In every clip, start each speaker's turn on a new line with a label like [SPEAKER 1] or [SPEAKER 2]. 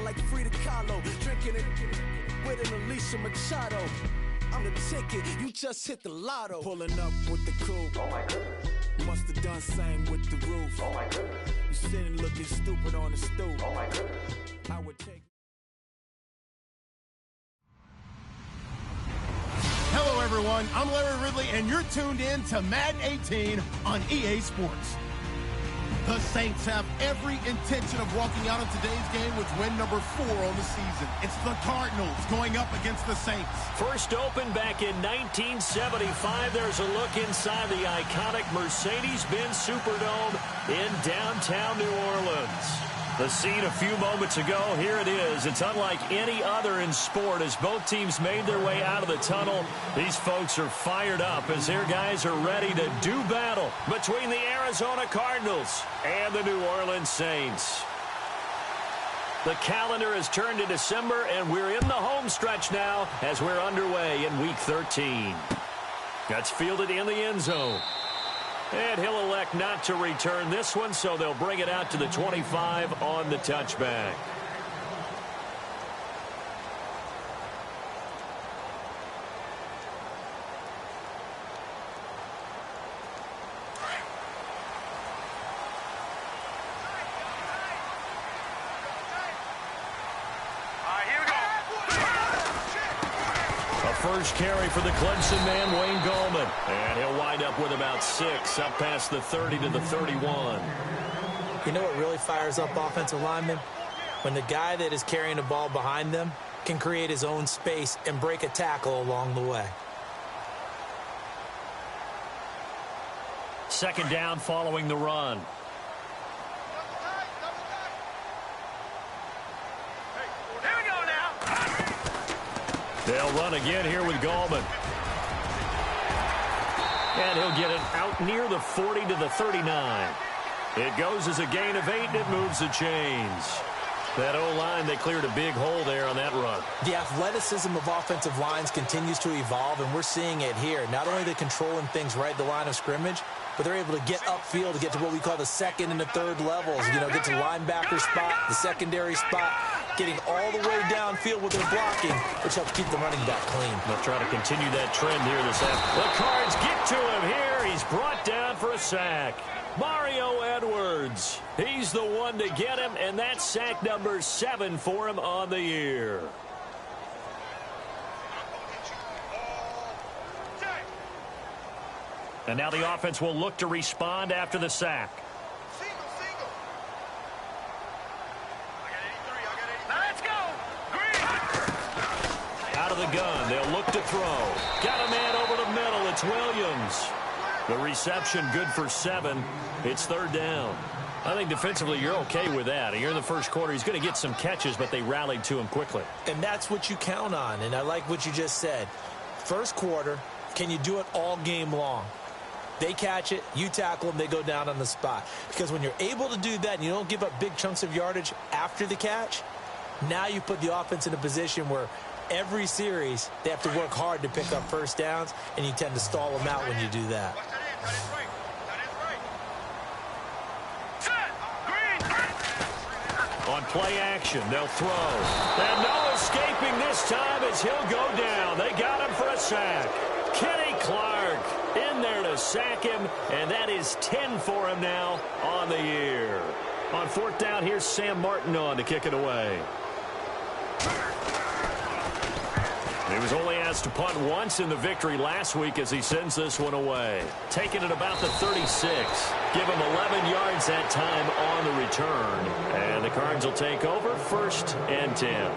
[SPEAKER 1] like Frida Kahlo. Drinking it with an Alicia Machado. I'm the ticket, you just hit the lotto. Pulling up with the coupe.
[SPEAKER 2] Oh my goodness.
[SPEAKER 1] You must have done same with the roof.
[SPEAKER 2] Oh my goodness.
[SPEAKER 1] You sitting looking stupid on the stoop.
[SPEAKER 2] Oh my goodness.
[SPEAKER 1] I would take.
[SPEAKER 3] Hello, everyone. I'm Larry Ridley, and you're tuned in to Madden 18 on EA Sports. The Saints have every intention of walking out of today's game with win number 4 on the season. It's the Cardinals going up against the Saints.
[SPEAKER 4] First opened back in 1975. There's a look inside the iconic Mercedes-Benz Superdome in downtown New Orleans. The scene a few moments ago, here it is. It's unlike any other in sport as both teams made their way out of the tunnel. These folks are fired up as their guys are ready to do battle between the Arizona Cardinals and the New Orleans Saints. The calendar has turned to December, and we're in the home stretch now as we're underway in Week 13. That's fielded in the end zone. And he'll elect not to return this one, so they'll bring it out to the 25 on the touchback. First carry for the Clemson man, Wayne Gallman. And he'll wind up with about 6, up past the 30 to the 31.
[SPEAKER 5] You know what really fires up offensive linemen? When the guy that is carrying the ball behind them can create his own space and break a tackle along the way.
[SPEAKER 4] Second down following the run. They'll run again here with Gallman. And he'll get it out near the 40 to the 39. It goes as a gain of 8, and it moves the chains. That O-line, they cleared a big hole there on that run.
[SPEAKER 5] The athleticism of offensive lines continues to evolve, and we're seeing it here. Not only are they controlling things right at the line of scrimmage, but they're able to get upfield to get to what we call the second and the third levels. You know, get to the linebacker spot, the secondary spot, getting all the way downfield with their blocking, which helps keep the running back clean.
[SPEAKER 4] They'll try to continue that trend here this afternoon. The Cards get to him here. He's brought down for a sack. Mario Edwards. He's the one to get him, and that's sack number 7 for him on the year. And now the offense will look to respond after the sack. Out of the gun, they'll look to throw. Got a man over the middle. It's Williams. The reception good for 7. It's third down. I think defensively you're okay with that. Here in the first quarter, he's going to get some catches, but they rallied to him quickly.
[SPEAKER 5] And that's what you count on, and I like what you just said. First quarter, can you do it all game long? They catch it, you tackle them, they go down on the spot. Because when you're able to do that and you don't give up big chunks of yardage after the catch, now you put the offense in a position where every series they have to work hard to pick up first downs, and you tend to stall them out when you do that.
[SPEAKER 4] On play action, they'll throw. And no escaping this time as he'll go down. They got him for a sack. Kenny Clark in there to sack him, and that is 10 for him now on the year. On fourth down, here's Sam Martin on to kick it away. He was only asked to punt once in the victory last week as he sends this one away. Taking it about the 36. Give him 11 yards that time on the return. And the Cards will take over, 1st and 10.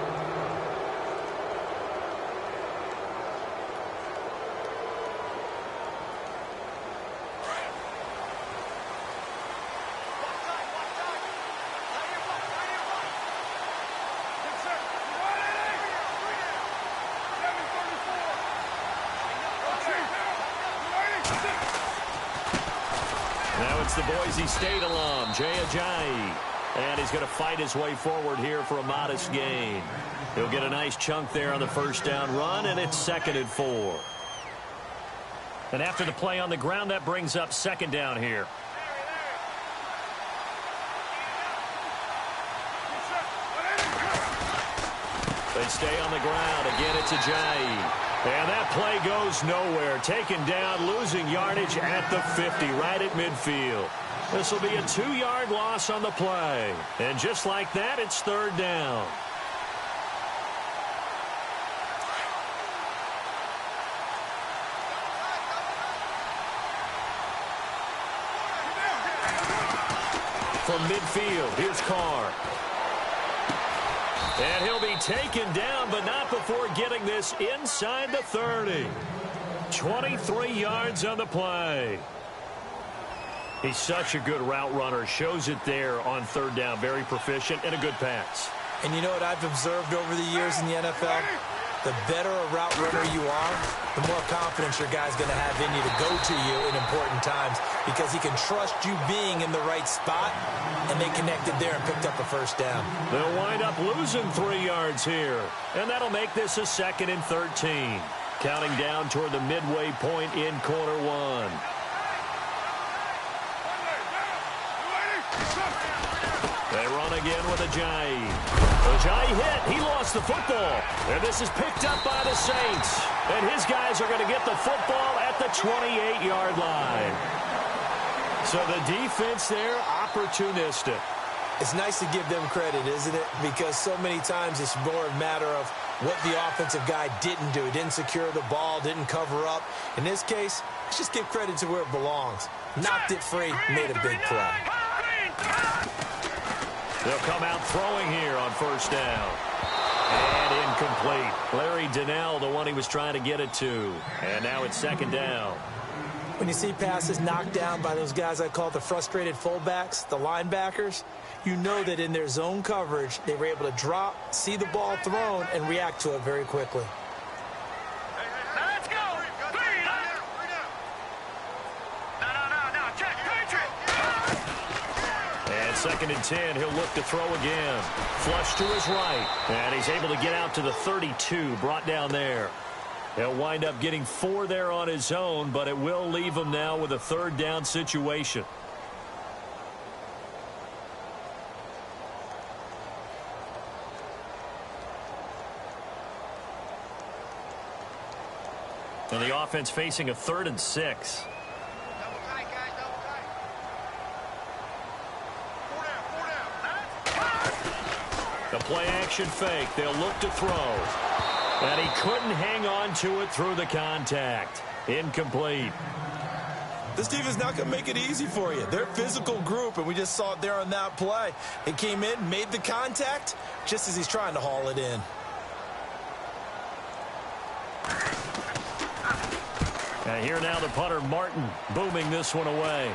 [SPEAKER 4] Now it's the Boise State alum, Jay Ajayi. And he's going to fight his way forward here for a modest gain. He'll get a nice chunk there on the first down run, and it's 2nd and 4. And after the play on the ground, that brings up 2nd down here. They stay on the ground. Again, it's Ajayi. And that play goes nowhere. Taken down, losing yardage at the 50, right at midfield. This will be a 2-yard loss on the play. And just like that, it's third down. From midfield, here's Carr. And he'll be taken down, but not before getting this inside the 30. 23 yards on the play. He's such a good route runner. Shows it there on third down. Very proficient and a good pass.
[SPEAKER 5] And you know what I've observed over the years in the NFL? The better a route runner you are, the more confidence your guy's going to have in you to go to you in important times because he can trust you being in the right spot, and they connected there and picked up a first down.
[SPEAKER 4] They'll wind up losing 3 yards here, and that'll make this a 2nd and 13. Counting down toward the midway point in quarter one. They run again with Ajayi. Ajayi hit. He lost the football. And this is picked up by the Saints. And his guys are going to get the football at the 28-yard line. So the defense there, opportunistic.
[SPEAKER 5] It's nice to give them credit, isn't it? Because so many times it's more a matter of what the offensive guy didn't do. He didn't secure the ball, didn't cover up. In this case, let's just give credit to where it belongs. Knocked it free, made a big play.
[SPEAKER 4] They'll come out throwing here on first down. And incomplete. Larry Donnell, the one he was trying to get it to. And now it's 2nd down.
[SPEAKER 5] When you see passes knocked down by those guys I call the frustrated fullbacks, the linebackers, you know that in their zone coverage, they were able to drop, see the ball thrown, and react to it very quickly.
[SPEAKER 4] And 2nd and 10, he'll look to throw again. Flush to his right. And he's able to get out to the 32, brought down there. He'll wind up getting 4 there on his own, but it will leave him now with a 3rd down situation. And the offense facing a 3rd and 6. The play action fake. They'll look to throw. And he couldn't hang on to it through the contact. Incomplete.
[SPEAKER 5] This defense is not going to make it easy for you. They're a physical group, and we just saw it there on that play. It came in, made the contact, just as he's trying to haul it in.
[SPEAKER 4] And here now the punter, Martin, booming this one away.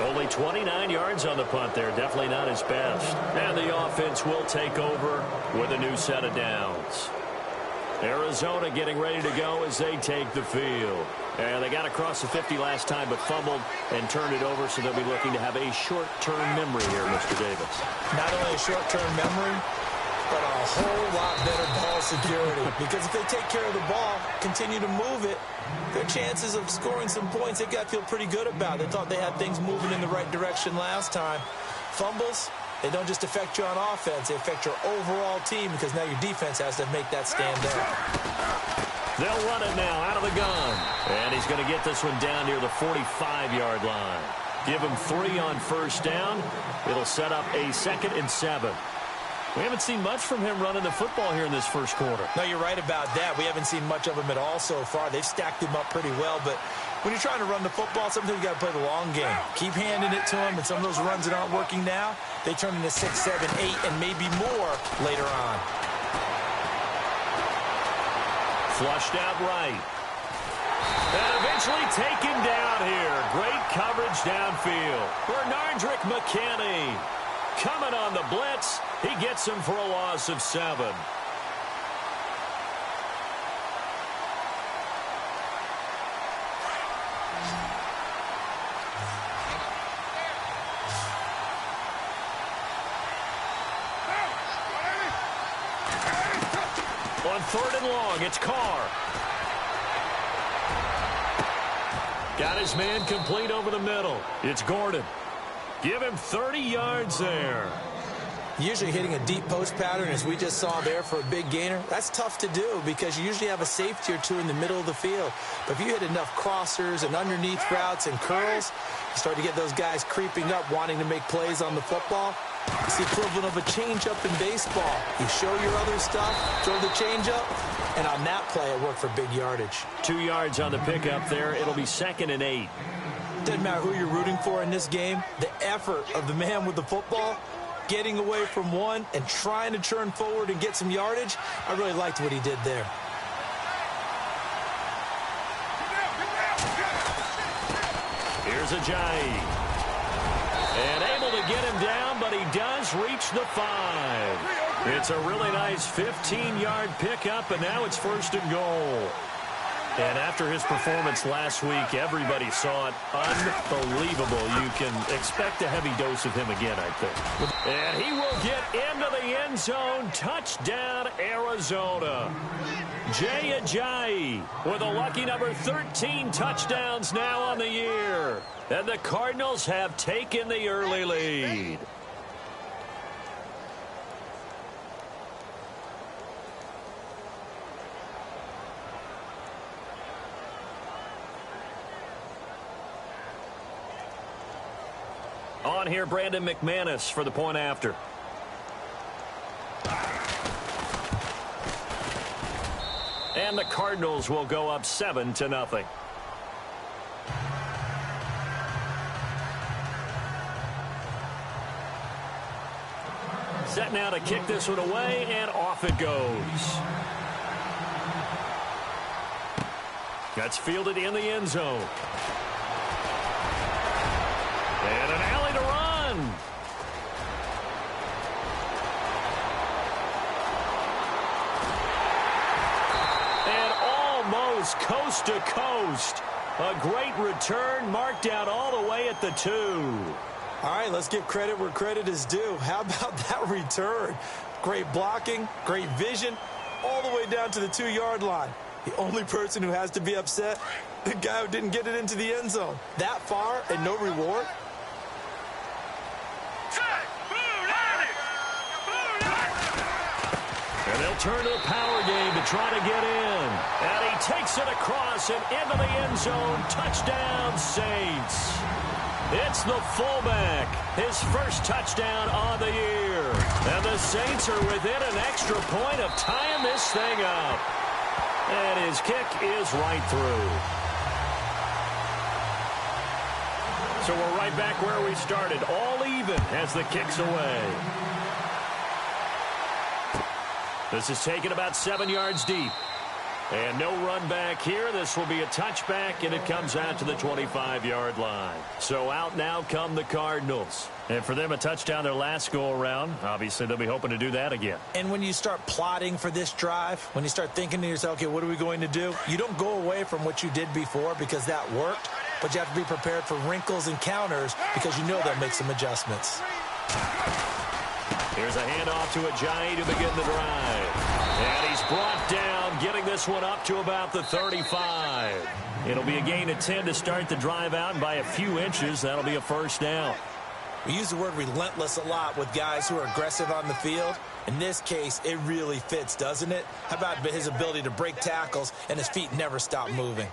[SPEAKER 4] Only 29 yards on the punt there. Definitely not his best. And the offense will take over with a new set of downs. Arizona getting ready to go as they take the field. And they got across the 50 last time but fumbled and turned it over, so they'll be looking to have a short-term memory here, Mr. Davis.
[SPEAKER 5] Not only a short-term memory, but a whole lot better ball security. Because if they take care of the ball, continue to move it, their chances of scoring some points, they've got to feel pretty good about. They thought they had things moving in the right direction last time. Fumbles, they don't just affect you on offense, they affect your overall team because now your defense has to make that stand up.
[SPEAKER 4] They'll run it now out of the gun. And he's going to get this one down near the 45-yard line. Give him 3 on first down. It'll set up a 2nd and 7. We haven't seen much from him running the football here in this first quarter.
[SPEAKER 5] No, you're right about that. We haven't seen much of him at all so far. They've stacked him up pretty well, but when you're trying to run the football, sometimes you got to play the long game. Keep handing it to him, and some of those runs that aren't working now, they turn into 6, 7, 8, and maybe more later on.
[SPEAKER 4] Flushed out right. And eventually taken down here. Great coverage downfield. Bernardrick McKinney coming on the blitz. He gets him for a loss of 7. On 3rd and long, it's Carr. Got his man complete over the middle. It's Gordon. Give him 30 yards there.
[SPEAKER 5] Usually hitting a deep post pattern, as we just saw there for a big gainer, that's tough to do because you usually have a safety or two in the middle of the field. But if you hit enough crossers and underneath routes and curls, you start to get those guys creeping up, wanting to make plays on the football. It's the equivalent of a changeup in baseball. You show your other stuff, throw the changeup, and on that play, it worked for big yardage.
[SPEAKER 4] 2 yards on the pickup there. It'll be 2nd and 8.
[SPEAKER 5] Doesn't matter who you're rooting for in this game. The effort of the man with the football, getting away from one and trying to turn forward and get some yardage, I really liked what he did there.
[SPEAKER 4] Here's Ajayi. And able to get him down, but he does reach the 5. It's a really nice 15-yard pickup, and now it's 1st and goal. And after his performance last week, everybody saw it. Unbelievable. You can expect a heavy dose of him again, I think. And he will get into the end zone. Touchdown, Arizona. Jay Ajayi with a lucky number 13 touchdowns now on the year. And the Cardinals have taken the early lead. On here, Brandon McManus for the point after. And the Cardinals will go up 7-0. Set now to kick this one away, and off it goes. That's fielded in the end zone. And an alley to run. And almost coast to coast. A great return marked out all the way at the 2.
[SPEAKER 5] All right, let's give credit where credit is due. How about that return? Great blocking, great vision, all the way down to the 2-yard line. The only person who has to be upset, the guy who didn't get it into the end zone. That far and no reward?
[SPEAKER 4] And they'll turn to the power game to try to get in. And he takes it across and into the end zone. Touchdown, Saints. It's the fullback. His first touchdown on the year. And the Saints are within an extra point of tying this thing up. And his kick is right through. So we're right back where we started. All even as the kick's away. This is taken about 7 yards deep. And no run back here. This will be a touchback, and it comes out to the 25-yard line. So out now come the Cardinals. And for them, a touchdown their last go-around. Obviously, they'll be hoping to do that again.
[SPEAKER 5] And when you start plotting for this drive, when you start thinking to yourself, okay, what are we going to do? You don't go away from what you did before because that worked, but you have to be prepared for wrinkles and counters because you know they'll make some adjustments.
[SPEAKER 4] Here's a handoff to Ajayi to begin the drive. And he's brought down, getting this one up to about the 35. It'll be a gain of 10 to start the drive out, and by a few inches, that'll be a first down.
[SPEAKER 5] We use the word relentless a lot with guys who are aggressive on the field. In this case, it really fits, doesn't it? How about his ability to break tackles and his feet never stop moving?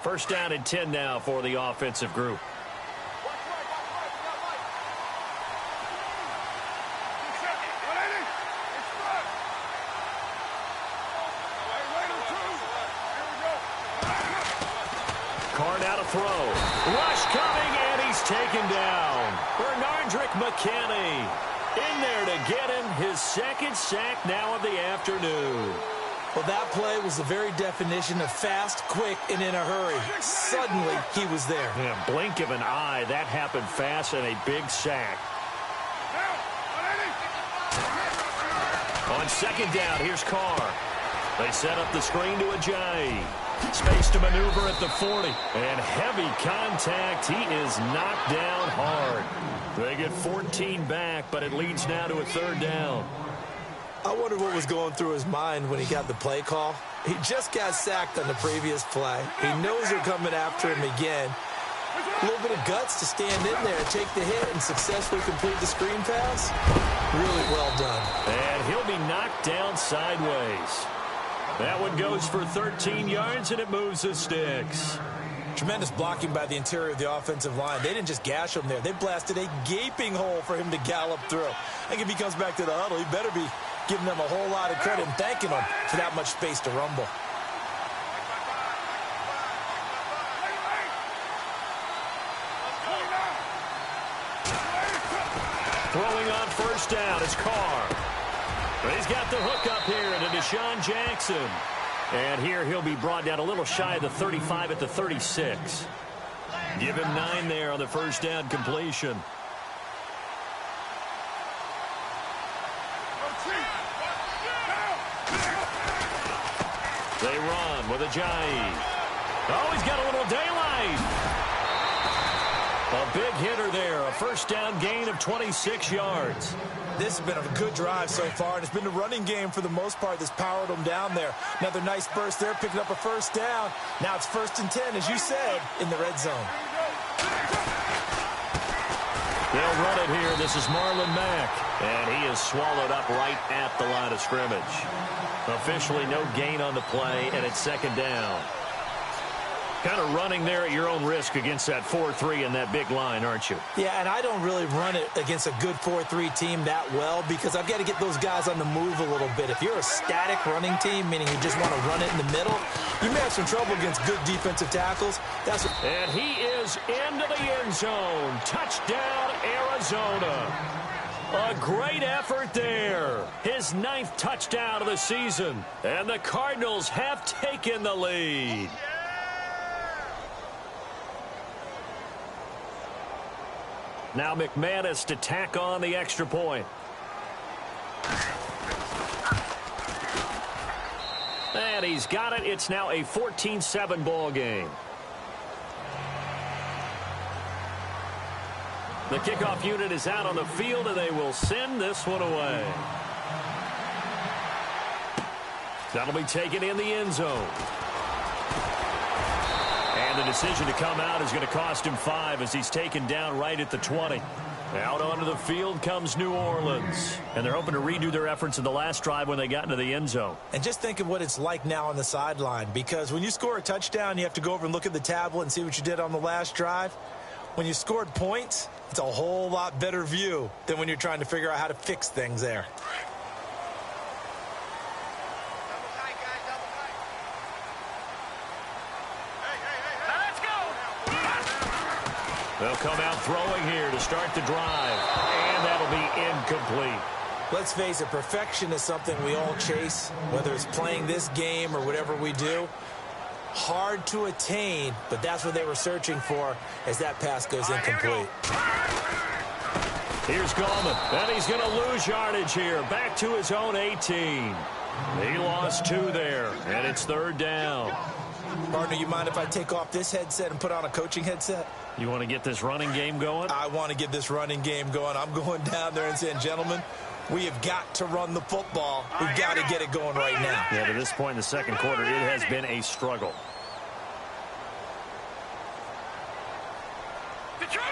[SPEAKER 4] First down and 10 now for the offensive group. Throw. Rush coming, and he's taken down. Bernardrick McKinney in there to get him his second sack now of the afternoon.
[SPEAKER 5] Well, that play was the very definition of fast, quick, and in a hurry. Suddenly, he was there.
[SPEAKER 4] In a blink of an eye, that happened fast and a big sack. On second down, here's Carr. They set up the screen to Ajayi. Space to maneuver at the 40. And heavy contact. He is knocked down hard. They get 14 back, but it leads now to a third down.
[SPEAKER 5] I wonder what was going through his mind when he got the play call. He just got sacked on the previous play. He knows they're coming after him again. A little bit of guts to stand in there, take the hit, and successfully complete the screen pass. Really well done.
[SPEAKER 4] And he'll be knocked down sideways. That one goes for 13 yards, and it moves the sticks.
[SPEAKER 5] Tremendous blocking by the interior of the offensive line. They didn't just gash him there. They blasted a gaping hole for him to gallop through. I think if he comes back to the huddle, he better be giving them a whole lot of credit and thanking them for that much space to rumble.
[SPEAKER 4] Throwing on first down is Carr. But he's got the hook up here to Deshaun Jackson. And here he'll be brought down a little shy of the 35 at the 36. Give him 9 there on the first down completion. They run with Ajayi. Oh, he's got a little daylight. A big hitter there, a first down gain of 26 yards.
[SPEAKER 5] This has been a good drive so far, and it's been the running game for the most part that's powered them down there. Another nice burst there, picking up a first down. Now it's 1st and 10, as you said, in the red zone.
[SPEAKER 4] They'll run it here. This is Marlon Mack, and he is swallowed up right at the line of scrimmage. Officially no gain on the play, and it's 2nd down. Kind of running there at your own risk against that 4-3 and that big line, aren't you?
[SPEAKER 5] Yeah, and I don't really run it against a good 4-3 team that well because I've got to get those guys on the move a little bit. If you're a static running team, meaning you just want to run it in the middle, you may have some trouble against good defensive tackles.
[SPEAKER 4] And he is into the end zone. Touchdown, Arizona. A great effort there. His 9th touchdown of the season. And the Cardinals have taken the lead. Now McManus to tack on the extra point. And he's got it. It's now a 14-7 ball game. The kickoff unit is out on the field, and they will send this one away. That'll be taken in the end zone. And the decision to come out is going to cost him 5 as he's taken down right at the 20. Out onto the field comes New Orleans. And they're hoping to redo their efforts in the last drive when they got into the end zone.
[SPEAKER 5] And just think of what it's like now on the sideline, because when you score a touchdown, you have to go over and look at the tablet and see what you did on the last drive. When you scored points, it's a whole lot better view than when you're trying to figure out how to fix things there.
[SPEAKER 4] They'll come out throwing here to start the drive, and that'll be incomplete.
[SPEAKER 5] Let's face it, perfection is something we all chase, whether it's playing this game or whatever we do. Hard to attain, but that's what they were searching for as that pass goes incomplete.
[SPEAKER 4] Here's Gallman, and he's going to lose yardage here, back to his own 18. He lost 2 there, and it's 3rd down.
[SPEAKER 5] Partner, you mind if I take off this headset and put on a coaching headset?
[SPEAKER 4] You want to get this running game going?
[SPEAKER 5] I want to get this running game going. I'm going down there and saying, gentlemen, we have got to run the football. We've got to get it going right now.
[SPEAKER 4] Yeah, to this point in the second quarter, it has been a struggle.
[SPEAKER 2] Detroit!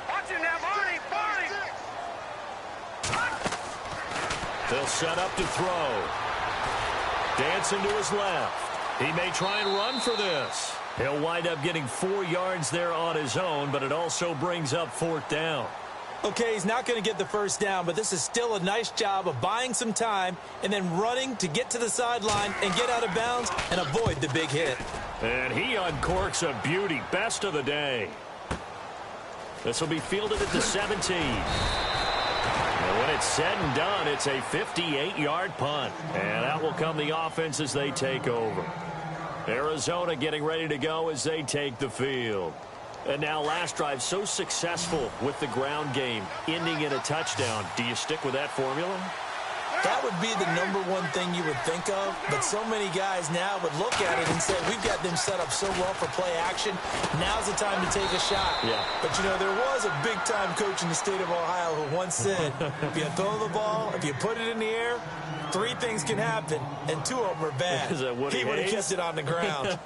[SPEAKER 2] Watch him now, Barney!
[SPEAKER 4] They'll set up to throw. Dancing to his left. He may try and run for this. He'll wind up getting 4 yards there on his own, but it also brings up 4th down.
[SPEAKER 5] Okay, he's not going to get the first down, but this is still a nice job of buying some time and then running to get to the sideline and get out of bounds and avoid the big hit.
[SPEAKER 4] And he uncorks a beauty. Best of the day. This will be fielded at the 17. And when it's said and done, it's a 58-yard punt. And that will come the offense as they take over. Arizona getting ready to go as they take the field. And now last drive so successful with the ground game, ending in a touchdown. Do you stick with that formula?
[SPEAKER 5] That would be the #1 thing you would think of, but so many guys now would look at it and say, we've got them set up so well for play action. Now's the time to take a shot.
[SPEAKER 4] Yeah.
[SPEAKER 5] But, you know, there was a big-time coach in the state of Ohio who once said, if you throw the ball, if you put it in the air, 3 things can happen, and 2 of them are bad.
[SPEAKER 4] Is that Woody
[SPEAKER 5] He would have
[SPEAKER 4] Hayes?
[SPEAKER 5] kept it on the ground.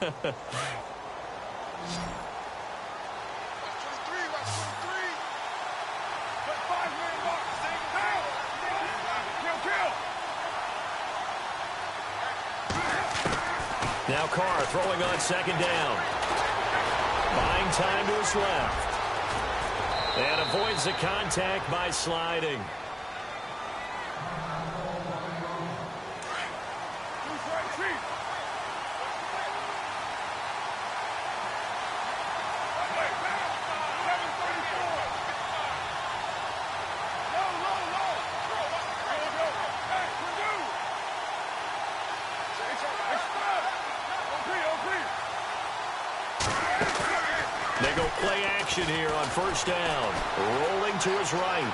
[SPEAKER 4] Now Carr throwing on second down. Buying time to his left. And avoids the contact by sliding. They go play action here on first down. Rolling to his right.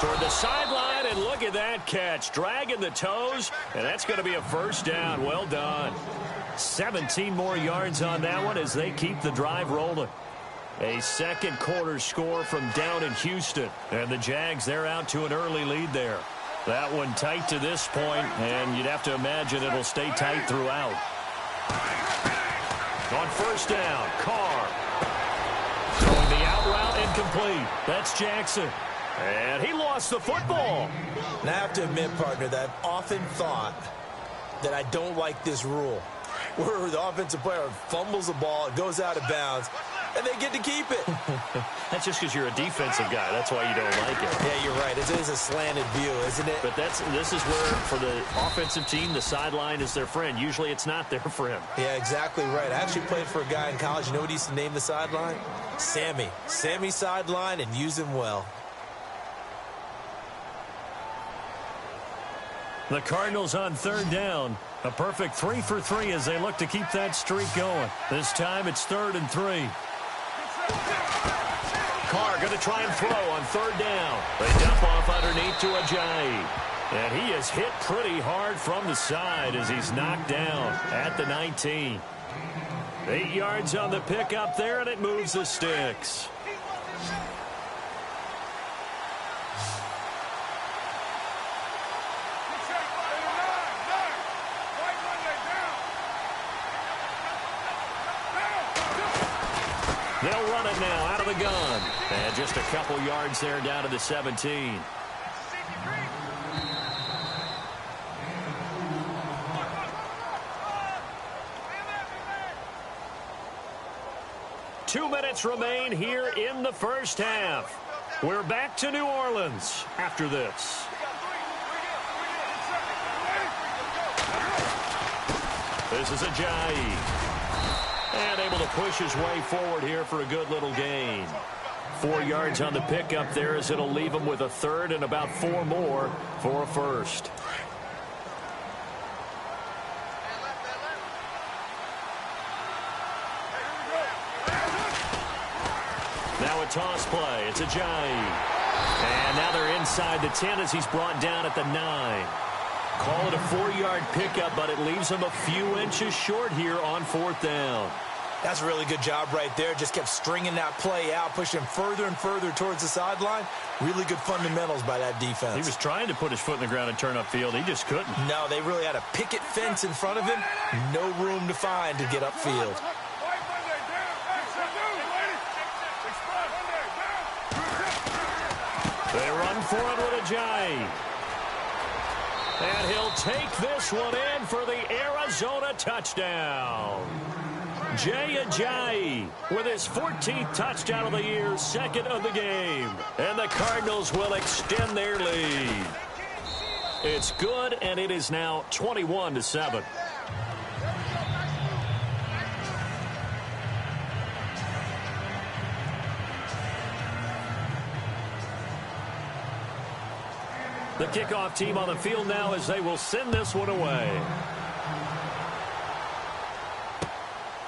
[SPEAKER 4] Toward the sideline, and look at that catch. Dragging the toes, and that's going to be a first down. Well done. 17 more yards on that one as they keep the drive rolling. A second quarter score from down in Houston. And the Jags, they're out to an early lead there. That one tight to this point, and you'd have to imagine it'll stay tight throughout. On first down, Carr. Throwing the out route incomplete. That's Jackson. And he lost the football.
[SPEAKER 5] And I have to admit, partner, that I've often thought that I don't like this rule, where the offensive player fumbles the ball, it goes out of bounds, and they get to keep it.
[SPEAKER 4] That's just because you're a defensive guy. That's why you don't like it.
[SPEAKER 5] Yeah, you're right. It is a slanted view, isn't it?
[SPEAKER 4] But this is where, for the offensive team, the sideline is their friend. Usually it's not their friend.
[SPEAKER 5] Yeah, exactly right. I actually played for a guy in college. You know what he used to name the sideline? Sammy. Sammy sideline, and use him well.
[SPEAKER 4] The Cardinals on third down. A perfect 3 for 3 as they look to keep that streak going. This time it's 3rd and 3. Carr going to try and throw on third down. They dump off underneath to Ajayi. And he is hit pretty hard from the side as he's knocked down at the 19. 8 yards on the pickup there, and it moves the sticks. They'll run it now out of the gun. And just a couple yards there down to the 17. Two minutes remain here in the first half. We're back to New Orleans after this. This is Ajayi. And able to push his way forward here for a good little gain. 4 yards on the pickup there as it'll leave him with a third and about 4 more for a first. Now a toss play. It's Ajayi. And now they're inside the 10 as he's brought down at the 9. Call it a 4-yard pickup, but it leaves him a few inches short here on fourth down.
[SPEAKER 5] That's a really good job right there. Just kept stringing that play out, pushing further and further towards the sideline. Really good fundamentals by that defense.
[SPEAKER 4] He was trying to put his foot in the ground and turn upfield. He just couldn't.
[SPEAKER 5] No, they really had a picket fence in front of him. No room to find to get upfield.
[SPEAKER 4] They run for it with Ajayi. And he'll take this one in for the Arizona touchdown. Jay Ajayi with his 14th touchdown of the year, second of the game. And the Cardinals will extend their lead. It's good, and it is now 21-7. The kickoff team on the field now as they will send this one away.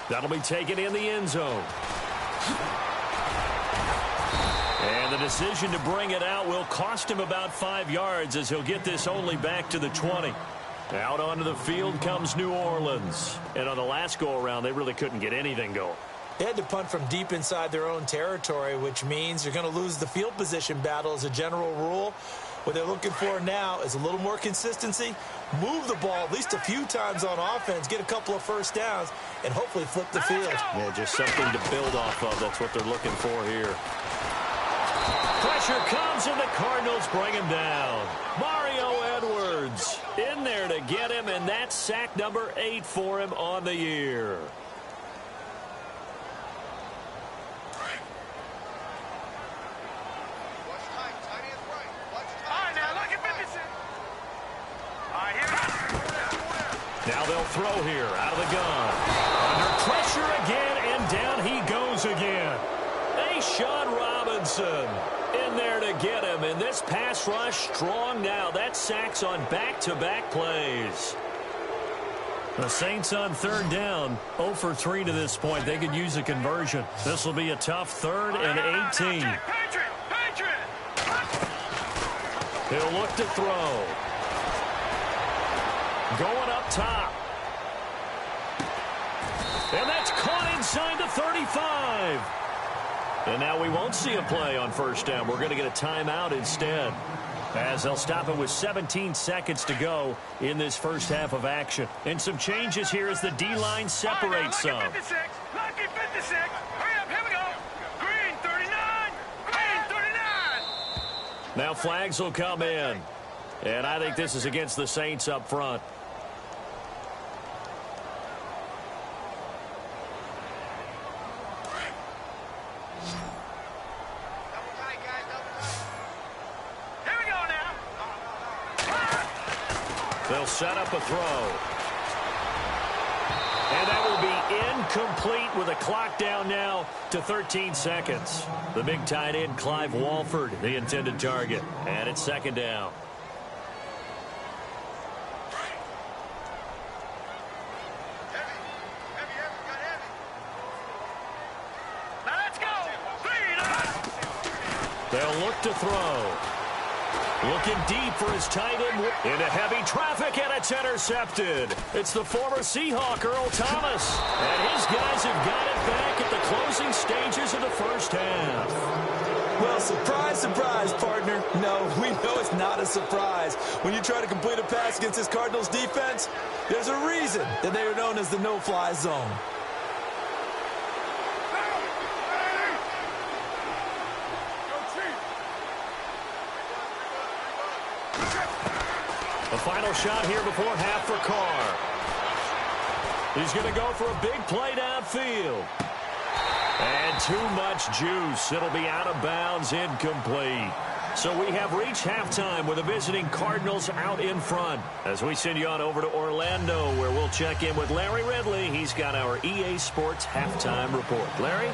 [SPEAKER 4] That'll be taken in the end zone. And the decision to bring it out will cost him about 5 yards as he'll get this only back to the 20. Out onto the field comes New Orleans. And on the last go-around, they really couldn't get anything going.
[SPEAKER 5] They had to punt from deep inside their own territory, which means you're going to lose the field position battle as a general rule. What they're looking for now is a little more consistency, move the ball at least a few times on offense, get a couple of first downs, and hopefully flip the field.
[SPEAKER 4] Yeah, just something to build off of. That's what they're looking for here. Pressure comes, and the Cardinals bring him down. Mario Edwards in there to get him, and that's sack number 8 for him on the year. Now they'll throw here out of the gun. Under pressure again, and down he goes again. Sean Robinson in there to get him. And this pass rush strong now. That's sacks on back-to-back plays. The Saints on third down, 0 for 3 to this point. They could use a conversion. This will be a tough 3rd and 18. He'll look to throw. Going up top. And that's caught inside the 35. And now we won't see a play on first down. We're going to get a timeout instead, as they'll stop it with 17 seconds to go in this first half of action. And some changes here as the D-line separates some.
[SPEAKER 2] Lucky 56. Lucky 56. Hurry up, here we go. Green 39. Green 39.
[SPEAKER 4] Now flags will come in. And I think this is against the Saints up front. They'll set up a throw. And that will be incomplete with a clock down now to 13 seconds. The big tight end, Clive Walford, the intended target. And it's second down.
[SPEAKER 2] Now let's go.
[SPEAKER 4] They'll look to throw. Looking deep for his tight end. Into heavy traffic, and it's intercepted. It's the former Seahawk, Earl Thomas. And his guys have got it back at the closing stages of the first half.
[SPEAKER 5] Well, surprise, surprise, partner. No, we know it's not a surprise. When you try to complete a pass against this Cardinals defense, there's a reason that they are known as the no-fly zone.
[SPEAKER 4] The final shot here before half for Carr. He's going to go for a big play downfield. And too much juice. It'll be out of bounds, incomplete. So we have reached halftime with the visiting Cardinals out in front. As we send you on over to Orlando, where we'll check in with Larry Ridley. He's got our EA Sports halftime report. Larry?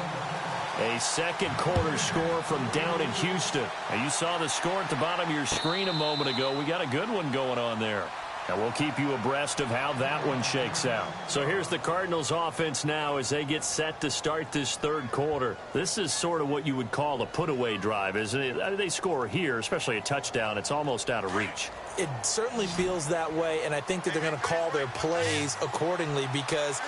[SPEAKER 4] A second quarter score from down in Houston. Now, you saw the score at the bottom of your screen a moment ago. We got a good one going on there. And we'll keep you abreast of how that one shakes out. So here's the Cardinals offense now as they get set to start this third quarter. This is sort of what you would call a put-away drive, isn't it? I mean, they score here, especially a touchdown. It's almost out of reach.
[SPEAKER 5] It certainly feels that way, and I think that they're going to call their plays accordingly, because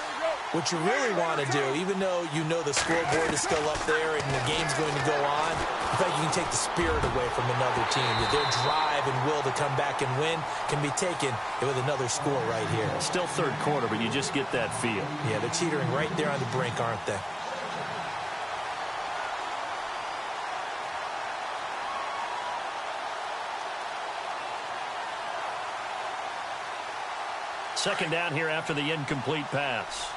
[SPEAKER 5] what you really want to do, even though you know the scoreboard is still up there and the game's going to go on, in fact, you can take the spirit away from another team. That their drive and will to come back and win can be taken with another score right here.
[SPEAKER 4] Still third quarter, but you just get that feel.
[SPEAKER 5] Yeah, they're teetering right there on the brink, aren't they?
[SPEAKER 4] Second down here after the incomplete pass.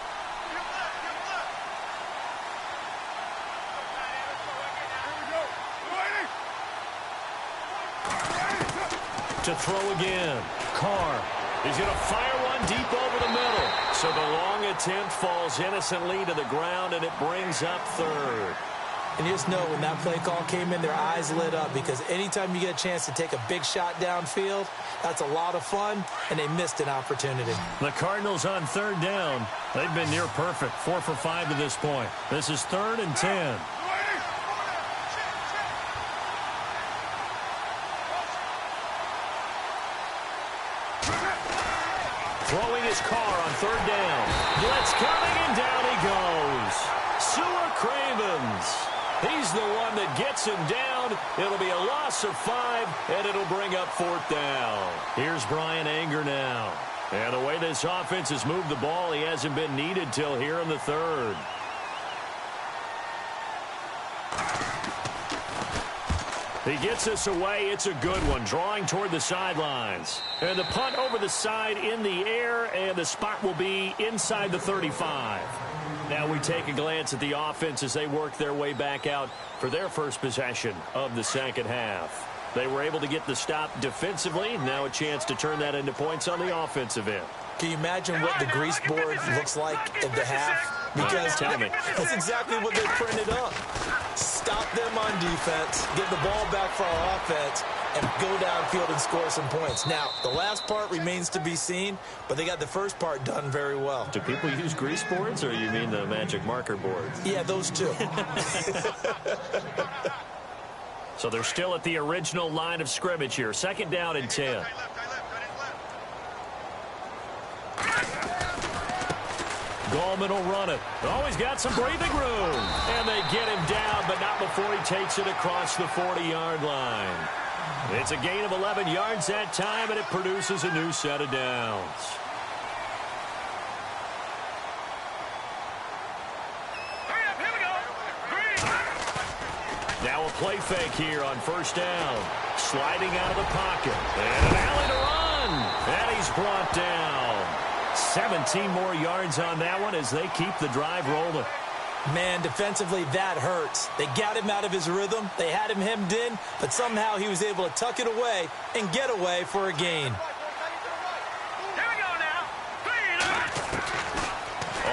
[SPEAKER 4] To throw again. Carr. He's going to fire one deep over the middle. So the long attempt falls innocently to the ground, and it brings up third.
[SPEAKER 5] And you just know when that play call came in, their eyes lit up, because anytime you get a chance to take a big shot downfield, that's a lot of fun, and they missed an opportunity.
[SPEAKER 4] The Cardinals on third down. They've been near perfect, 4 for 5 to this point. This is 3rd and 10. Throwing his Carr on third down. Blitz coming, and down he goes. Sewer Cravens. He's the one that gets him down. It'll be a loss of 5, and it'll bring up 4th down. Here's Brian Anger now. And the way this offense has moved the ball, he hasn't been needed till here in the 3rd. He gets us away. It's a good one, drawing toward the sidelines. And the punt over the side in the air, and the spot will be inside the 35. Now we take a glance at the offense as they work their way back out for their first possession of the second half. They were able to get the stop defensively. Now a chance to turn that into points on the offensive end.
[SPEAKER 5] Can you imagine what the grease board looks like at the half? Because
[SPEAKER 4] tell me.
[SPEAKER 5] That's exactly what they printed up. Stop them on defense, get the ball back for our offense, and go downfield and score some points. Now, the last part remains to be seen, but they got the first part done very well.
[SPEAKER 4] Do people use grease boards, or you mean the magic marker boards?
[SPEAKER 5] Yeah, those two.
[SPEAKER 4] So they're still at the original line of scrimmage here. 2nd down and 10. Gallman will run it. Always got some breathing room. And they get him down, but not before he takes it across the 40-yard line. It's a gain of 11 yards that time, and it produces a new set of downs.
[SPEAKER 2] Hurry up, here we go. Green.
[SPEAKER 4] Now a play fake here on 1st down. Sliding out of the pocket. And an alley to run. And he's brought down. 17 more yards on that one as they keep the drive rolling.
[SPEAKER 5] Man, defensively, that hurts. They got him out of his rhythm. They had him hemmed in, but somehow he was able to tuck it away and get away for a gain.
[SPEAKER 2] Here we go now. Green.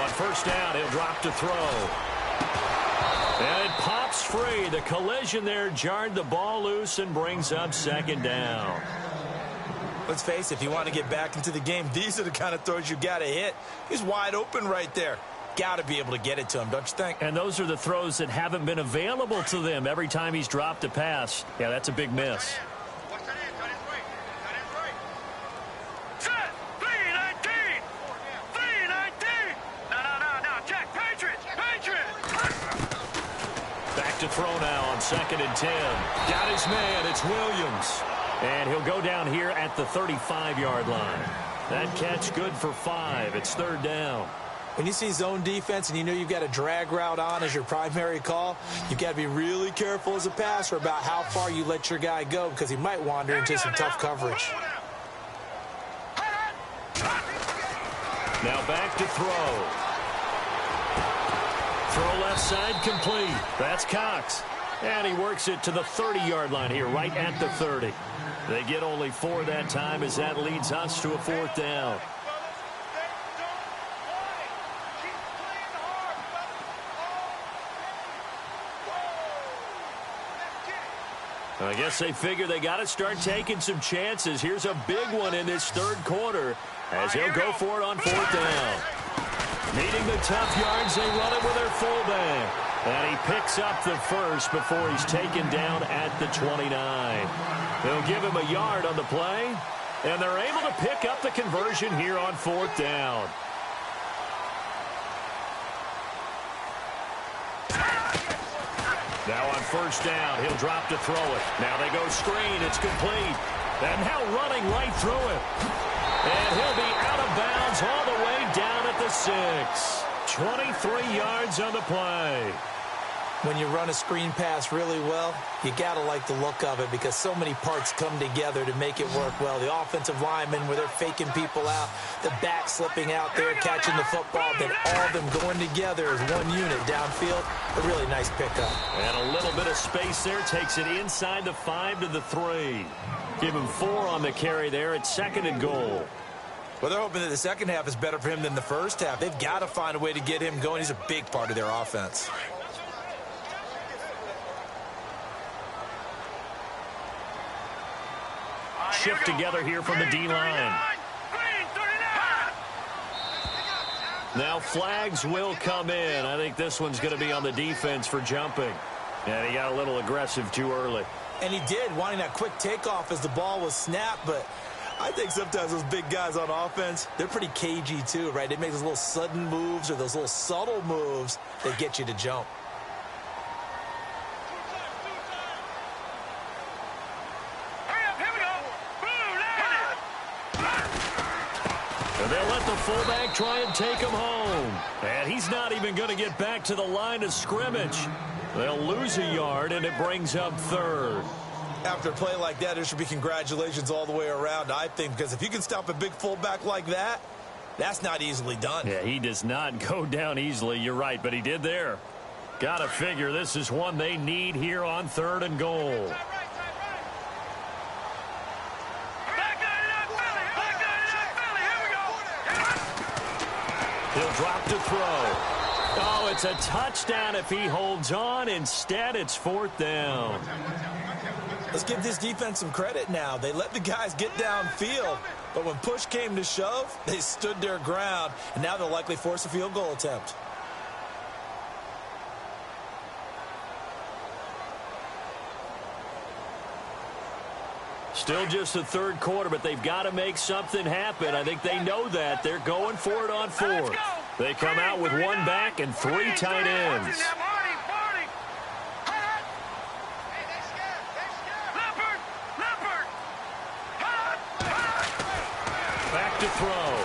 [SPEAKER 4] On 1st down, he'll drop to throw. And it pops free. The collision there jarred the ball loose and brings up 2nd down.
[SPEAKER 5] Let's face it, if you want to get back into the game, these are the kind of throws you got to hit. He's wide open right there. Got to be able to get it to him, don't you think?
[SPEAKER 4] And those are the throws that haven't been available to them every time he's dropped a pass. Yeah, that's a big miss.
[SPEAKER 2] Watch that in. That is right. That is right. Set. 319. 319. No. Jack, Patriots.
[SPEAKER 4] Back to throw now on 2nd and 10. Got his man. It's Williams. And he'll go down here at the 35-yard line. That catch good for 5. It's 3rd down.
[SPEAKER 5] When you see zone defense and you know you've got a drag route on as your primary call, you've got to be really careful as a passer about how far you let your guy go because he might wander into some tough coverage.
[SPEAKER 4] Now back to throw. Throw left side complete. That's Cox. And he works it to the 30-yard line here, right at the 30. They get only 4 that time as that leads us to a 4th down. I guess they figure they got to start taking some chances. Here's a big one in this 3rd quarter as he'll go for it on 4th down. Needing the tough yards, they run it with their fullback. And he picks up the first before he's taken down at the 29. They'll give him a yard on the play, and they're able to pick up the conversion here on 4th down. Now on 1st down, he'll drop to throw it. Now they go screen. It's complete. And now running right through it. And he'll be out of bounds all the way down at the 6. 23 yards on the play.
[SPEAKER 5] When you run a screen pass really well, you got to like the look of it because so many parts come together to make it work well. The offensive linemen where they're faking people out, the back slipping out there, catching the football, then all of them going together as one unit downfield. A really nice pickup.
[SPEAKER 4] And a little bit of space there takes it inside the 5 to the 3. Give him 4 on the carry there at 2nd and goal.
[SPEAKER 5] Well, they're hoping that the second half is better for him than the first half. They've got to find a way to get him going. He's a big part of their offense.
[SPEAKER 4] Shift together here from the D-line. Now flags will come in. I think this one's going to be on the defense for jumping. And he got a little aggressive too early.
[SPEAKER 5] And he did, wanting that quick takeoff as the ball was snapped, but I think sometimes those big guys on offense, they're pretty cagey too, right? They make those little sudden moves or those little subtle moves that get you to jump.
[SPEAKER 4] And they'll let the fullback try and take him home. And he's not even going to get back to the line of scrimmage. They'll lose a yard, and it brings up third.
[SPEAKER 5] After a play like that, there should be congratulations all the way around, I think, because if you can stop a big fullback like that, that's not easily done.
[SPEAKER 4] Yeah, he does not go down easily. You're right, but he did there. Got to figure this is one they need here on 3rd and goal. He'll drop to throw. Oh, it's a touchdown if he holds on. Instead, it's 4th down.
[SPEAKER 5] Let's give this defense some credit now. They let the guys get downfield, but when push came to shove, they stood their ground, and now they'll likely force a field goal attempt.
[SPEAKER 4] Still just the 3rd quarter, but they've got to make something happen. I think they know that. They're going for it on 4th. They come out with 1 back and 3 tight ends. Back to throw.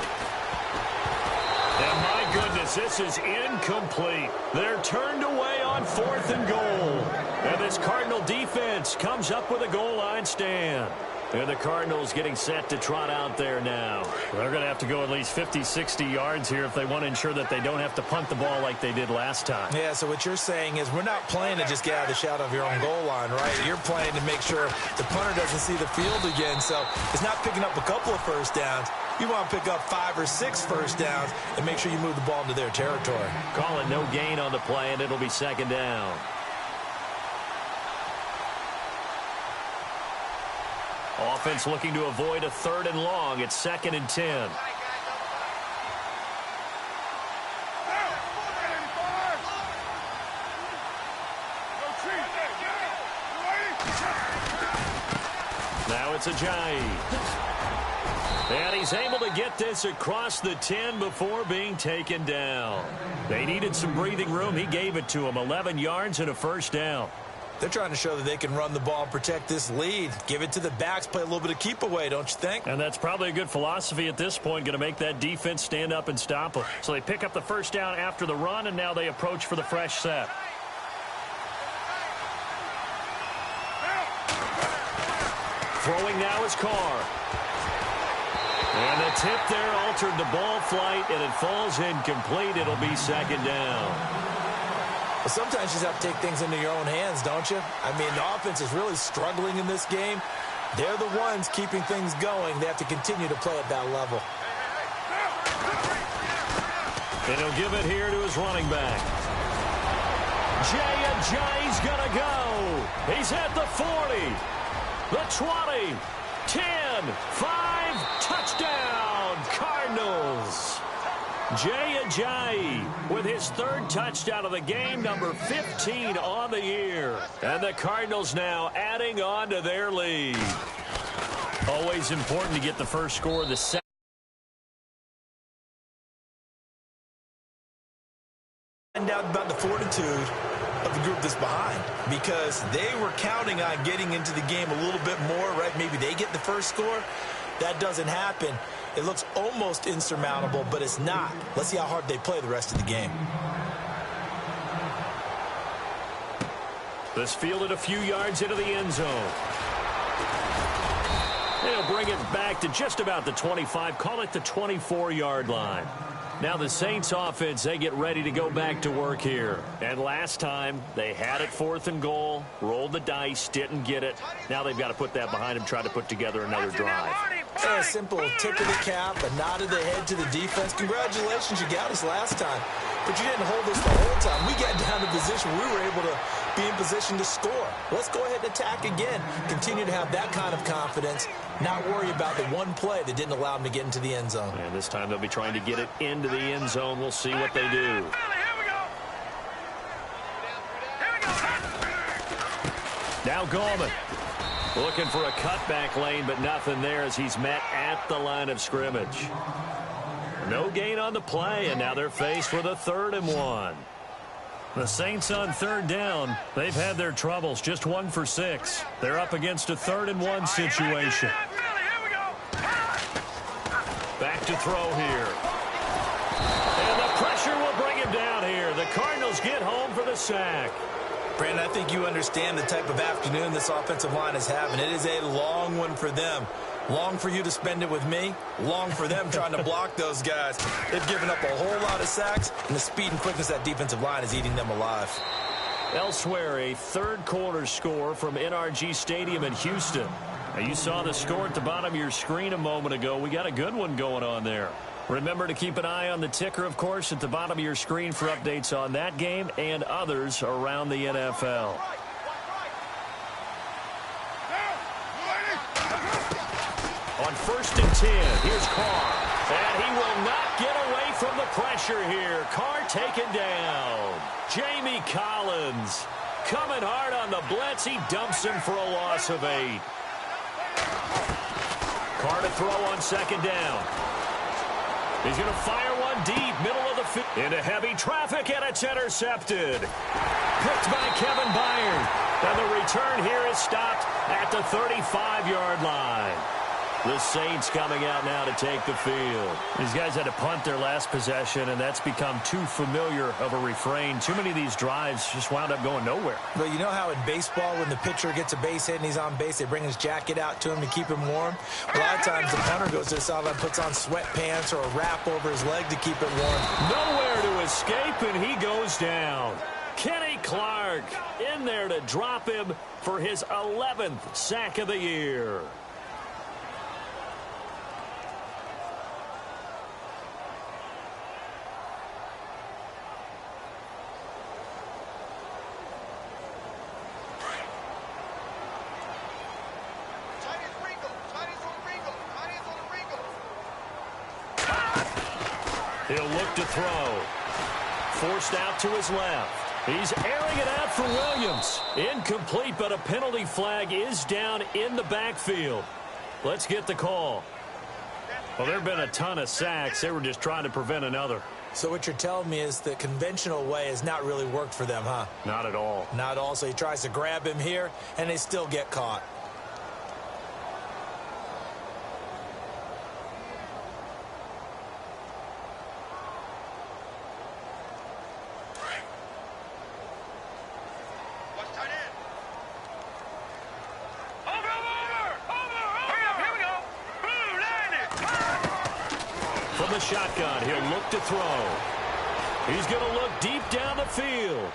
[SPEAKER 4] And my goodness, this is incomplete. They're turned away on 4th and goal. And this Cardinal defense comes up with a goal line stand. And the Cardinals getting set to trot out there now. They're going to have to go at least 50, 60 yards here if they want to ensure that they don't have to punt the ball like they did last time.
[SPEAKER 5] Yeah, so what you're saying is we're not playing to just get out of the shadow of your own goal line, right? You're playing to make sure the punter doesn't see the field again. So it's not picking up a couple of first downs. You want to pick up 5 or 6 first downs and make sure you move the ball into their territory.
[SPEAKER 4] Call it no gain on the play, and it'll be 2nd down. Offense looking to avoid a 3rd and long. It's 2nd and 10. Now it's Ajayi. And he's able to get this across the 10 before being taken down. They needed some breathing room. He gave it to them. 11 yards and a 1st down.
[SPEAKER 5] They're trying to show that they can run the ball and protect this lead. Give it to the backs, play a little bit of keep away, don't you think?
[SPEAKER 4] And that's probably a good philosophy at this point, going to make that defense stand up and stop them. So they pick up the 1st down after the run, and now they approach for the fresh set. Throwing now is Carr. And the tip there altered the ball flight, and it falls incomplete. It'll be 2nd down.
[SPEAKER 5] Well, sometimes you just have to take things into your own hands, don't you? I mean, the offense is really struggling in this game. They're the ones keeping things going. They have to continue to play at that level.
[SPEAKER 4] And he'll give it here to his running back. Ajayi's going to go. He's at the 40, the 20, 10, 5, touchdown, Cardinals. Ajayi with his 3rd touchdown of the game, number 15 on the year. And the Cardinals now adding on to their lead. Always important to get the first score of the second.
[SPEAKER 5] Find out about the fortitude of the group that's behind, because they were counting on getting into the game a little bit more, right? Maybe they get the first score. That doesn't happen. It looks almost insurmountable, but it's not. Let's see how hard they play the rest of the game.
[SPEAKER 4] This fielded a few yards into the end zone. They'll bring it back to just about the 25, call it the 24-yard line. Now the Saints offense, they get ready to go back to work here. And last time, they had it 4th and goal, rolled the dice, didn't get it. Now they've got to put that behind them, try to put together another drive.
[SPEAKER 5] A simple tip of the cap, a nod of the head to the defense. Congratulations, you got us last time. But you didn't hold us the whole time. We got down to position we were able to be in position to score. Let's go ahead and attack again. Continue to have that kind of confidence. Not worry about the one play that didn't allow them to get into the end zone.
[SPEAKER 4] And this time they'll be trying to get it into the end zone. We'll see what they do. Now Gallman looking for a cutback lane, but nothing there as he's met at the line of scrimmage. No gain on the play, and now they're faced with a 3rd and 1. The Saints on 3rd down. They've had their troubles, just 1 for 6. They're up against a 3rd and 1 situation. Back to throw here. And the pressure will bring him down here. The Cardinals get home for the sack.
[SPEAKER 5] Brandon, I think you understand the type of afternoon this offensive line is having. It is a long one for them. Long for you to spend it with me. Long for them trying to block those guys. They've given up a whole lot of sacks, and the speed and quickness of that defensive line is eating them alive.
[SPEAKER 4] Elsewhere, a third-quarter score from NRG Stadium in Houston. Now, you saw the score at the bottom of your screen a moment ago. We got a good one going on there. Remember to keep an eye on the ticker, of course, at the bottom of your screen for updates on that game and others around the NFL. On 1st and 10, here's Carr. And he will not get away from the pressure here. Carr taken down. Jamie Collins coming hard on the blitz. He dumps him for a loss of 8. Carr to throw on 2nd down. He's going to fire one deep, middle of the field. Into heavy traffic, and it's intercepted. Picked by Kevin Byard. And the return here is stopped at the 35-yard line. The Saints coming out now to take the field. These guys had to punt their last possession, and that's become too familiar of a refrain. Too many of these drives just wound up going nowhere.
[SPEAKER 5] But you know how in baseball, when the pitcher gets a base hit and he's on base, they bring his jacket out to him to keep him warm? A lot of times the punter goes to the sideline, puts on sweatpants or a wrap over his leg to keep it warm.
[SPEAKER 4] Nowhere to escape, and he goes down. Kenny Clark in there to drop him for his 11th sack of the year. He'll look to throw. Forced out to his left. He's airing it out for Williams. Incomplete, but a penalty flag is down in the backfield. Let's get the call. Well, there have been a ton of sacks. They were just trying to prevent another.
[SPEAKER 5] So what you're telling me is the conventional way has not really worked for them, huh?
[SPEAKER 4] Not at all.
[SPEAKER 5] Not at all. So he tries to grab him here, and they still get caught.
[SPEAKER 4] The shotgun, he'll look to throw. He's going to look deep down the field.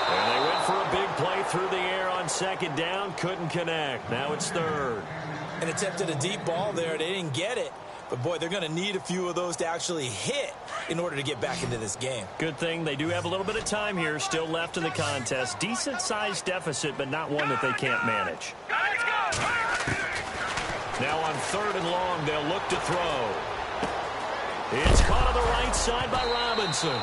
[SPEAKER 4] And they went for a big play through the air on 2nd down, couldn't connect. Now it's 3rd.
[SPEAKER 5] And attempted a deep ball there. They didn't get it. But, boy, they're going to need a few of those to actually hit in order to get back into this game.
[SPEAKER 4] Good thing they do have a little bit of time here still left in the contest. Decent-sized deficit, but not one that they can't manage. Now on 3rd and long, they'll look to throw. It's caught on the right side by Robinson.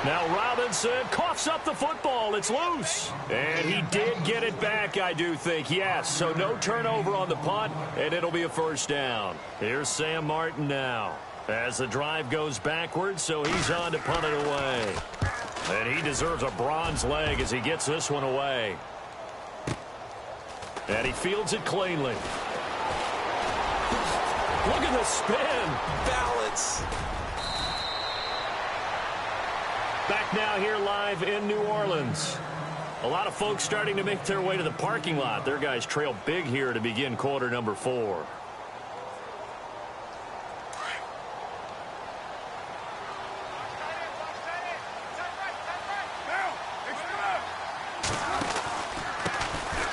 [SPEAKER 4] Now Robinson coughs up the football. It's loose. And he did get it back, I do think. Yes, so no turnover on the punt, and it'll be a 1st down. Here's Sam Martin now as the drive goes backwards, so he's on to punt it away. And he deserves a bronze leg as he gets this one away. And he fields it cleanly. Look at the spin.
[SPEAKER 5] Balance.
[SPEAKER 4] Back now here live in New Orleans. A lot of folks starting to make their way to the parking lot. Their guys trail big here to begin quarter number 4.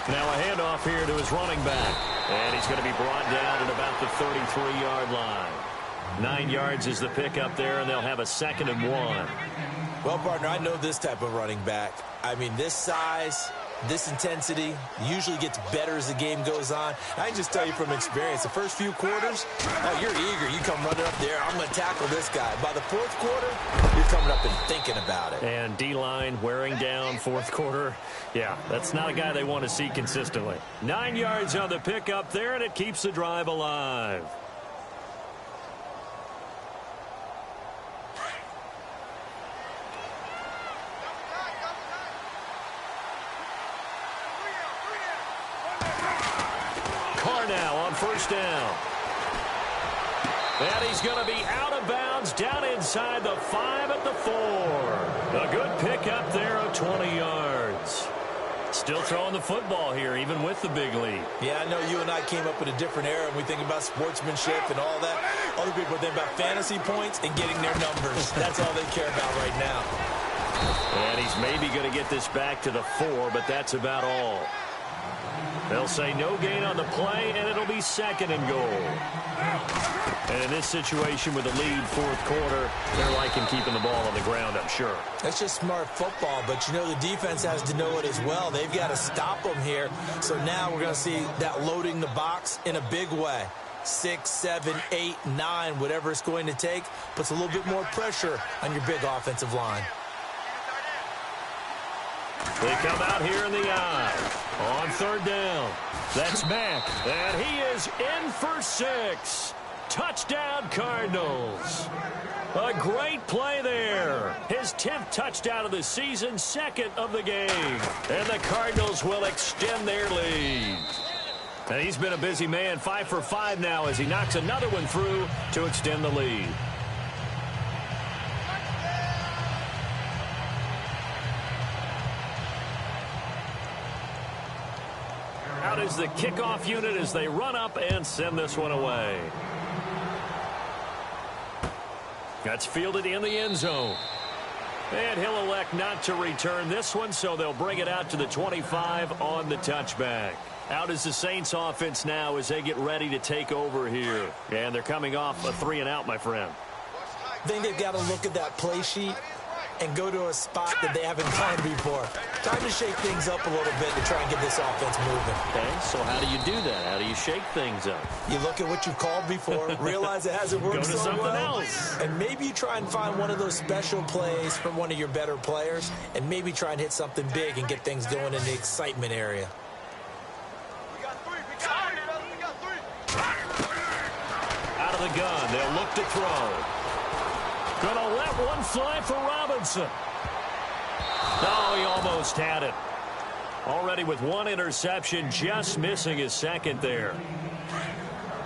[SPEAKER 4] Now a handoff here to his running back. And he's going to be brought down at about the 33-yard line. 9 yards is the pickup there, and they'll have a 2nd and 1.
[SPEAKER 5] Well, partner, I know this type of running back. I mean, this size, this intensity usually gets better as the game goes on. I can just tell you from experience, the first few quarters, oh, you're eager. You come running up there, I'm going to tackle this guy. By the 4th quarter, you're coming up and thinking about it.
[SPEAKER 4] And D-line wearing down 4th quarter. Yeah, that's not a guy they want to see consistently. 9 yards on the pickup there, and it keeps the drive alive. Carr now on 1st down. And he's going to be out of bounds down inside the 5 at the 4. A good pickup there of 20 yards. Still throwing the football here, even with the big lead.
[SPEAKER 5] Yeah, I know you and I came up in a different era, and we think about sportsmanship and all that. Other people think about fantasy points and getting their numbers. That's all they care about right now.
[SPEAKER 4] And he's maybe going to get this back to the 4, but that's about all. They'll say no gain on the play, and it'll be 2nd and goal. And in this situation with the lead 4th quarter, they're liking keeping the ball on the ground, I'm sure.
[SPEAKER 5] That's just smart football, but you know the defense has to know it as well. They've got to stop them here. So now we're going to see that loading the box in a big way. 6, 7, 8, 9, whatever it's going to take, puts a little bit more pressure on your big offensive line.
[SPEAKER 4] They come out here in the eye on 3rd down. That's Mack, and he is in for 6. Touchdown, Cardinals. A great play there. His 10th touchdown of the season, 2nd of the game. And the Cardinals will extend their lead. And he's been a busy man, 5 for 5 now as he knocks another one through to extend the lead. Out is the kickoff unit as they run up and send this one away. That's fielded in the end zone. And he'll elect not to return this one, so they'll bring it out to the 25 on the touchback. Out is the Saints offense now as they get ready to take over here. And they're coming off a 3-and-out, my friend.
[SPEAKER 5] I think they've got to look at that play sheet and go to a spot that they haven't gone before. Time to shake things up a little bit to try and get this offense moving.
[SPEAKER 4] Okay, so how do you do that? How do you shake things up?
[SPEAKER 5] You look at what you've called before, realize it hasn't worked so
[SPEAKER 4] something
[SPEAKER 5] well,
[SPEAKER 4] else.
[SPEAKER 5] and maybe you try and find one of those special plays from one of your better players, and maybe try and hit something big and get things going in the excitement area.
[SPEAKER 4] Out of the gun, they'll look to throw. Gonna let one fly for Robinson. Oh, he almost had it. Already with 1 interception, just missing his 2nd there.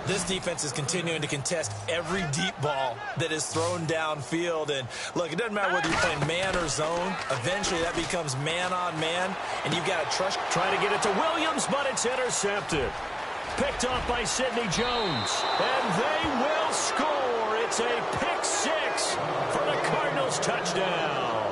[SPEAKER 5] This defense is continuing to contest every deep ball that is thrown downfield. And look, it doesn't matter whether you're playing man or zone. Eventually, that becomes man on man, and you've got to trust.
[SPEAKER 4] Trying to get it to Williams, but it's intercepted. Picked off by Sidney Jones. And they will score. It's a pick 6 for the Cardinals touchdown.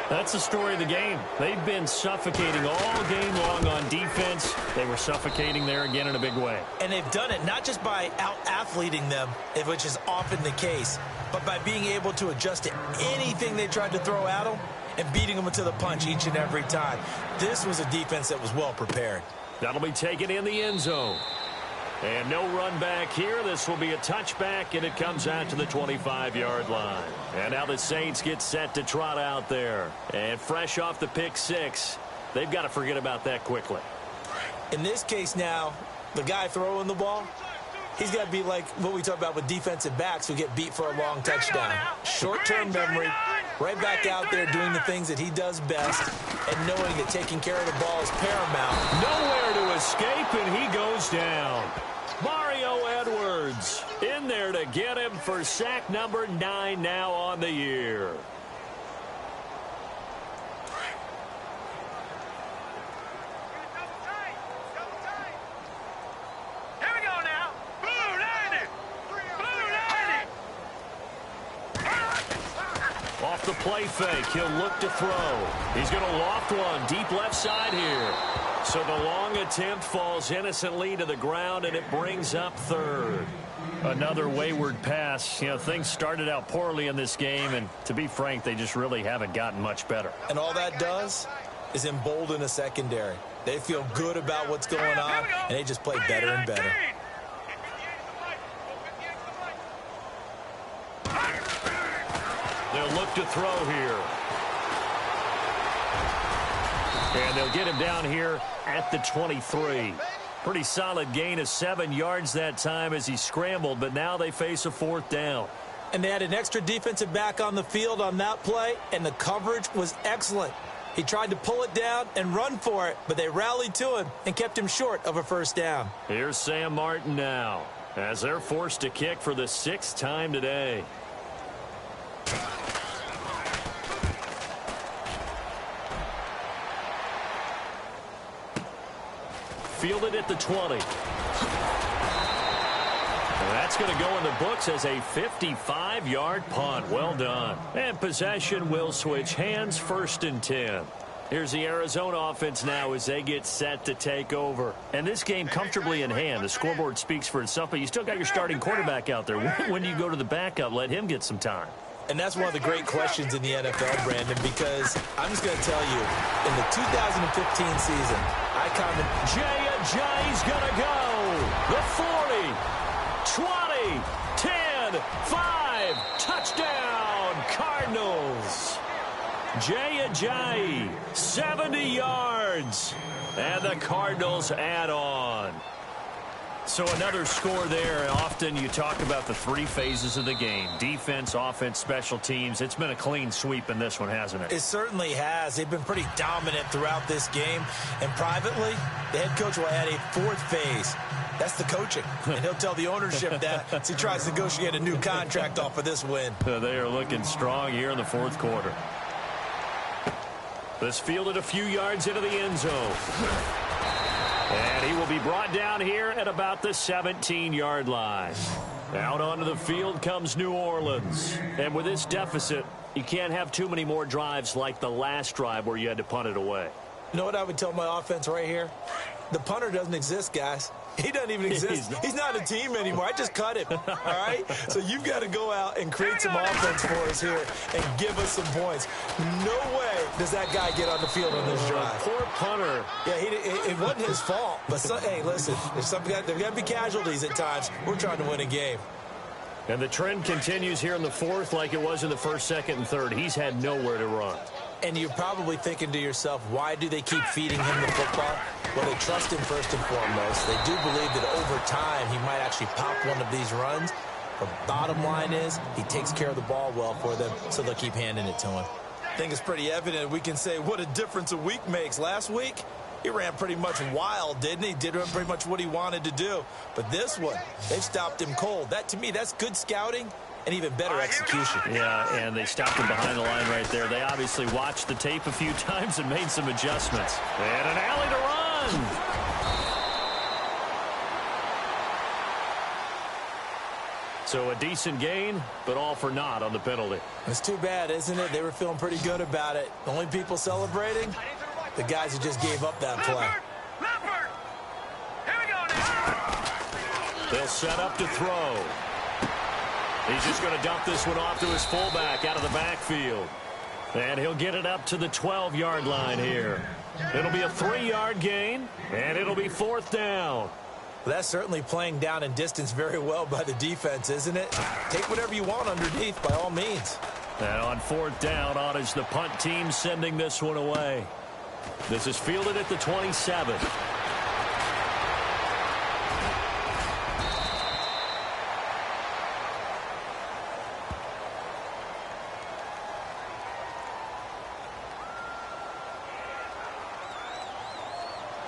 [SPEAKER 4] That's the story of the game. They've been suffocating all game long on defense. They were suffocating there again in a big way.
[SPEAKER 5] And they've done it not just by out-athleting them, which is often the case, but by being able to adjust to anything they tried to throw at them and beating them to the punch each and every time. This was a defense that was well prepared.
[SPEAKER 4] That'll be taken in the end zone. And no run back here. This will be a touchback, and it comes out to the 25-yard line. And now the Saints get set to trot out there. And fresh off the pick 6, they've got to forget about that quickly.
[SPEAKER 5] In this case now, the guy throwing the ball, he's got to be like what we talk about with defensive backs who get beat for a long touchdown. Short-term memory, right back out there doing the things that he does best, and knowing that taking care of the ball is paramount.
[SPEAKER 4] Nowhere to escape, and he goes down. Mario Edwards in there to get him for sack number 9 now on the year.
[SPEAKER 2] Here we go now. Blue 90. Blue 90.
[SPEAKER 4] Off the play fake, he'll look to throw. He's going to loft one deep left side here. So the long attempt falls innocently to the ground, and it brings up 3rd. Another wayward pass. You know, things started out poorly in this game, and to be frank, they just really haven't gotten much better.
[SPEAKER 5] And all that does is embolden a secondary. They feel good about what's going on, and they just play better and better.
[SPEAKER 4] They'll look to throw here. And they'll get him down here at the 23. Pretty solid gain of 7 yards that time as he scrambled, but now they face a 4th down.
[SPEAKER 5] And they had an extra defensive back on the field on that play, and the coverage was excellent. He tried to pull it down and run for it, but they rallied to him and kept him short of a 1st down.
[SPEAKER 4] Here's Sam Martin now. as they're forced to kick for the 6th time today. Fielded at the 20. That's going to go in the books as a 55-yard punt. Well done. And possession will switch hands, 1st and 10. Here's the Arizona offense now as they get set to take over. And this game comfortably in hand. The scoreboard speaks for itself, but you still got your starting quarterback out there. When do you go to the backup? Let him get some time.
[SPEAKER 5] And that's one of the great questions in the NFL, Brandon, because I'm just going to tell you, in the 2015 season,
[SPEAKER 4] Jay Ajayi's going to go. The 40, 20, 10, 5, touchdown, Cardinals. Jay Ajayi, 70 yards, and the Cardinals add on. So another score there. Often you talk about the 3 phases of the game: defense, offense, special teams. It's been a clean sweep in this one, hasn't it?
[SPEAKER 5] It certainly has. They've been pretty dominant throughout this game. And privately, the head coach will add a 4th phase. That's the coaching. And he'll tell the ownership that as he tries to negotiate a new contract off of this win.
[SPEAKER 4] They are looking strong here in the 4th quarter. This fielded a few yards into the end zone. And he will be brought down here at about the 17-yard line. Out onto the field comes New Orleans. And with this deficit, you can't have too many more drives like the last drive where you had to punt it away.
[SPEAKER 5] You know what I would tell my offense right here? The punter doesn't exist, guys. He doesn't even exist. He's not a team anymore. I just cut him, all right? So you've got to go out and create some offense for us here and give us some points. No way does that guy get on the field on this drive.
[SPEAKER 4] Poor punter.
[SPEAKER 5] Yeah, it wasn't his fault. But, hey, listen, there's got to be casualties at times. We're trying to win a game.
[SPEAKER 4] And the trend continues here in the 4th like it was in the 1st, 2nd, and 3rd. He's had nowhere to run.
[SPEAKER 5] And you're probably thinking to yourself, why do they keep feeding him the football? Well, they trust him first and foremost. They do believe that over time he might actually pop one of these runs. But bottom line is he takes care of the ball well for them, so they'll keep handing it to him. I think it's pretty evident. We can say what a difference a week makes. Last week, he ran pretty much wild, didn't he? Did pretty much what he wanted to do. But this one, they've stopped him cold. That, to me, that's good scouting and even better execution.
[SPEAKER 4] Yeah, and they stopped him behind the line right there. They obviously watched the tape a few times and made some adjustments. And an alley to run. So a decent gain, but all for naught on the penalty.
[SPEAKER 5] It's too bad, isn't it? They were feeling pretty good about it. The only people celebrating, the guys who just gave up that play.
[SPEAKER 2] Leopard! Here we go now!
[SPEAKER 4] They'll set up to throw. He's just going to dump this one off to his fullback out of the backfield. And he'll get it up to the 12-yard line here. It'll be a 3-yard gain, and it'll be 4th down.
[SPEAKER 5] Well, that's certainly playing down and distance very well by the defense, isn't it? Take whatever you want underneath by all means.
[SPEAKER 4] And on 4th down, on is the punt team sending this one away. This is fielded at the 27.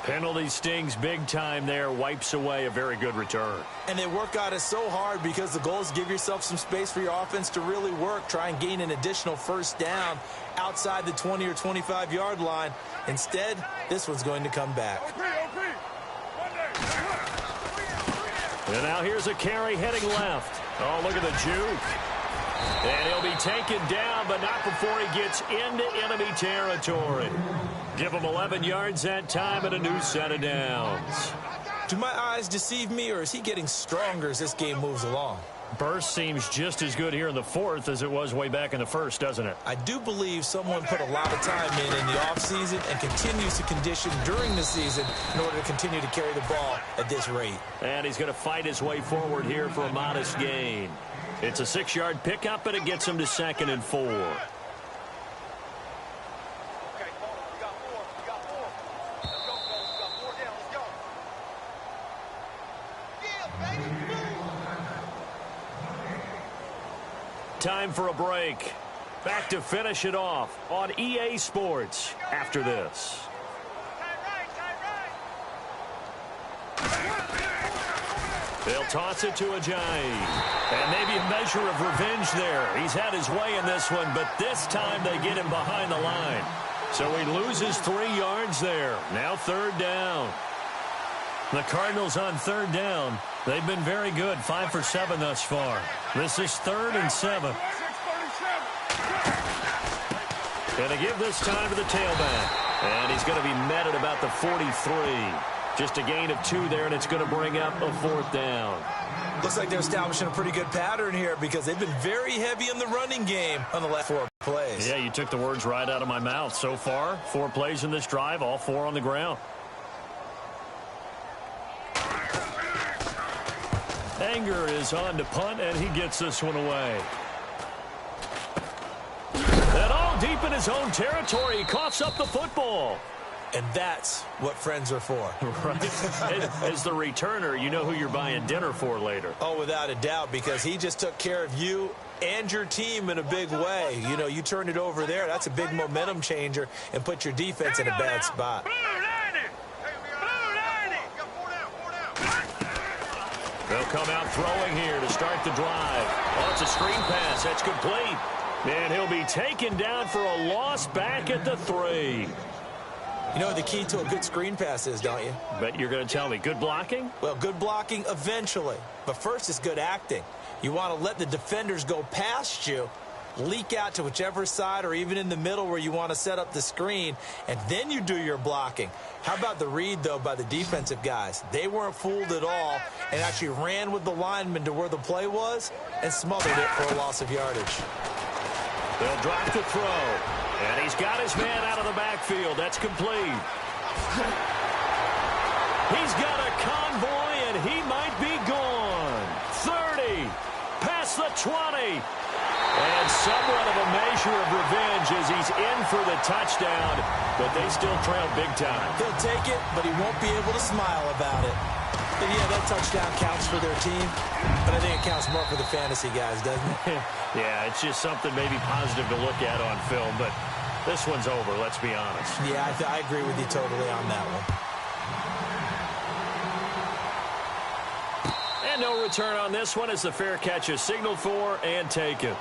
[SPEAKER 4] Penalty stings big time there, wipes away a very good return.
[SPEAKER 5] And they work out it so hard because the goal is give yourself some space for your offense to really work. Try and gain an additional 1st down outside the 20 or 25-yard line. Instead, this one's going to come back.
[SPEAKER 4] And now here's a carry heading left. Oh, look at the juke. And he'll be taken down, but not before he gets into enemy territory. Give him 11 yards that time and a new set of downs.
[SPEAKER 5] Do my eyes deceive me, or is he getting stronger as this game moves along?
[SPEAKER 4] Burst seems just as good here in the 4th as it was way back in the 1st, doesn't it?
[SPEAKER 5] I do believe someone put a lot of time in the offseason and continues to condition during the season in order to continue to carry the ball at this rate.
[SPEAKER 4] And he's going to fight his way forward here for a modest gain. It's a 6-yard pickup, and it gets him to 2nd and 4. Time for a break. Back to finish it off on EA Sports after this. They'll toss it to Ajayi. And maybe a measure of revenge there. He's had his way in this one, but this time they get him behind the line. So he loses 3 yards there. Now 3rd down. The Cardinals on 3rd down. They've been very good, 5 for 7 thus far. This is 3rd and 7. Going to give this time to the tailback. And he's going to be met at about the 43. Just a gain of 2 there, and it's going to bring up a 4th down.
[SPEAKER 5] Looks like they're establishing a pretty good pattern here because they've been very heavy in the running game on the last 4 plays.
[SPEAKER 4] Yeah, you took the words right out of my mouth. So far, 4 plays in this drive, all 4 on the ground. Anger is on to punt, and he gets this one away. And all deep in his own territory, he coughs up the football.
[SPEAKER 5] And that's what friends are for.
[SPEAKER 4] Right. As the returner, you know who you're buying dinner for later.
[SPEAKER 5] Oh, without a doubt, because he just took care of you and your team in a big way. You know, you turned it over there. That's a big momentum changer and put your defense in a bad spot.
[SPEAKER 4] They'll come out throwing here to start the drive. Oh, it's a screen pass. That's complete. And he'll be taken down for a loss back at the 3.
[SPEAKER 5] You know what the key to a good screen pass is, don't you?
[SPEAKER 4] Bet you're going to tell me. Good blocking?
[SPEAKER 5] Well, good blocking eventually. But first it's good acting. You want to let the defenders go past you, leak out to whichever side or even in the middle where you want to set up the screen, and then you do your blocking. How about the read, though, by the defensive guys? They weren't fooled at all and actually ran with the lineman to where the play was and smothered it for a loss of yardage.
[SPEAKER 4] They'll drop the throw. And he's got his man out of the backfield. That's complete. He's got a convoy, and he might be gone. 30. Past the 20. And somewhat of a measure of revenge as he's in for the touchdown. But they still trail big time.
[SPEAKER 5] He'll take it, but he won't be able to smile about it. And yeah, that touchdown counts for their team, but I think it counts more for the fantasy guys, doesn't it?
[SPEAKER 4] Yeah, it's just something maybe positive to look at on film, but this one's over, let's be honest.
[SPEAKER 5] Yeah, I agree with you totally on that one.
[SPEAKER 4] And no return on this one as the fair catch is signaled for and taken.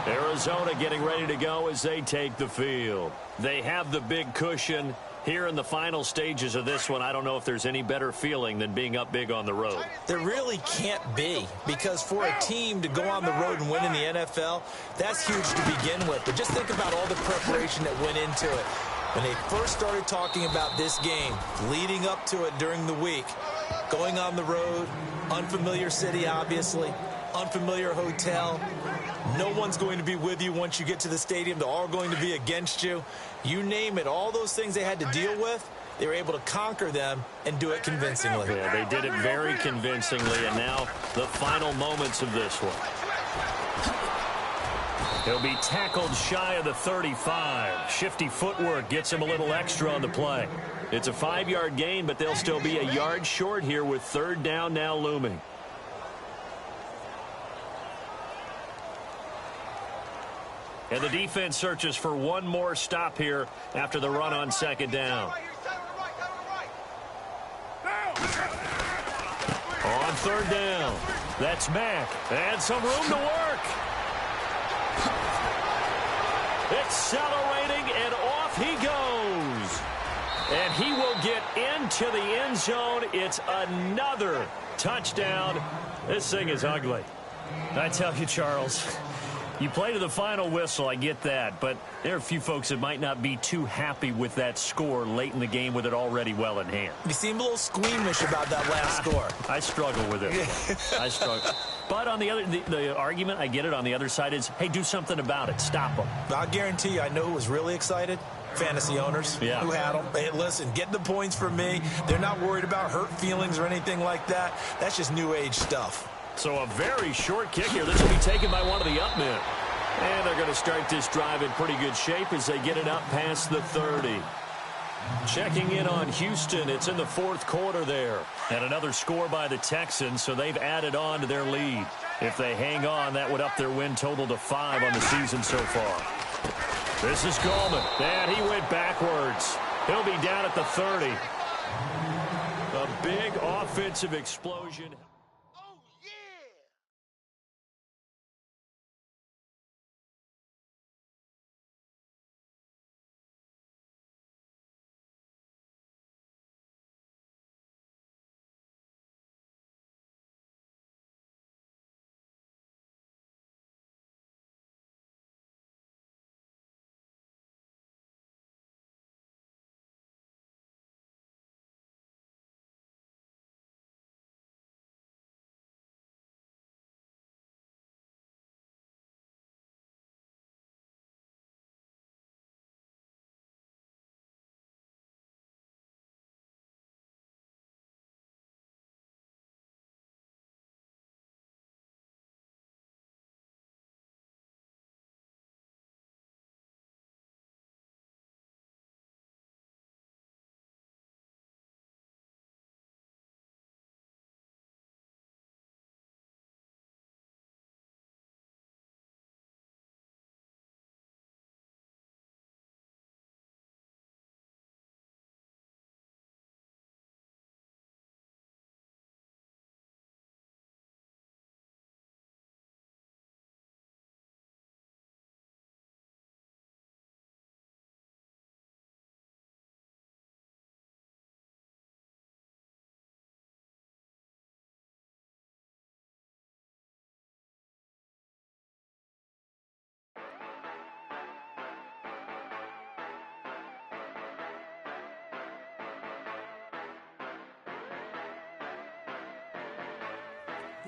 [SPEAKER 4] Arizona getting ready to go as they take the field. They have the big cushion. Here in the final stages of this one, I don't know if there's any better feeling than being up big on the road.
[SPEAKER 5] There really can't be, because for a team to go on the road and win in the NFL, that's huge to begin with. But just think about all the preparation that went into it. When they first started talking about this game, leading up to it during the week, going on the road, unfamiliar city, obviously, unfamiliar hotel. No one's going to be with you once you get to the stadium. They're all going to be against you. You name it, all those things they had to deal with, they were able to conquer them and do it convincingly.
[SPEAKER 4] Yeah, they did it very convincingly, and now the final moments of this one. He'll be tackled shy of the 35. Shifty footwork gets him a little extra on the play. It's a 5-yard gain, but they'll still be a yard short here with 3rd down now looming. And the defense searches for one more stop here after the run on 2nd down. On 3rd down, that's Mack. And some room to work. Accelerating, and off he goes. And he will get into the end zone. It's another touchdown. This thing is ugly. I tell you, Charles, you play to the final whistle, I get that, but there are a few folks that might not be too happy with that score late in the game with it already well in hand.
[SPEAKER 5] You seem a little squeamish about that last score.
[SPEAKER 4] I struggle with it. I struggle. But on the other, the argument, I get it, on the other side is, hey, do something about it. Stop them.
[SPEAKER 5] I'll guarantee you, I know who was really excited. Fantasy owners who had them. Hey, listen, get the points for me. They're not worried about hurt feelings or anything like that. That's just new age stuff.
[SPEAKER 4] So a very short kick here. This will be taken by one of the up men. And they're going to start this drive in pretty good shape as they get it up past the 30. Checking in on Houston. It's in the 4th quarter there. And another score by the Texans, so they've added on to their lead. If they hang on, that would up their win total to 5 on the season so far. This is Goldman. And he went backwards. He'll be down at the 30. A big offensive explosion.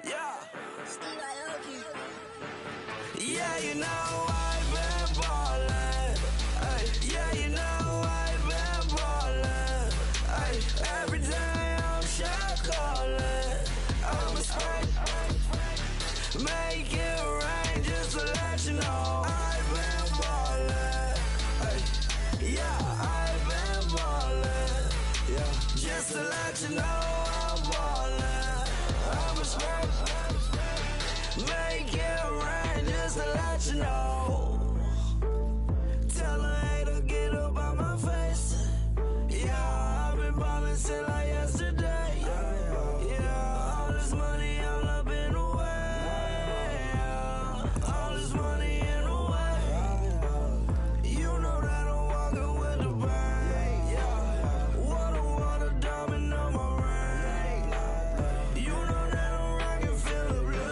[SPEAKER 1] Yeah. Yeah, you know I've been ballin'. Ay, yeah, you know I've been ballin'. Ay, every day I'm shot callin'. I'm a spray. Make it rain just to let you know I've been ballin'. Ay, yeah, I've been ballin'. Yeah, just to let you know I'm ballin'. I'm a spray. Make it rain just to let you know. Tell a hater get up out my face. Yeah, I've been ballin' since like yesterday. Yeah, all this money all up in the way. Yeah, all this money in the way. You know that I'm walking with the bank. Yeah, water diamond on my ring. You know that I'm rockin' feel the blue.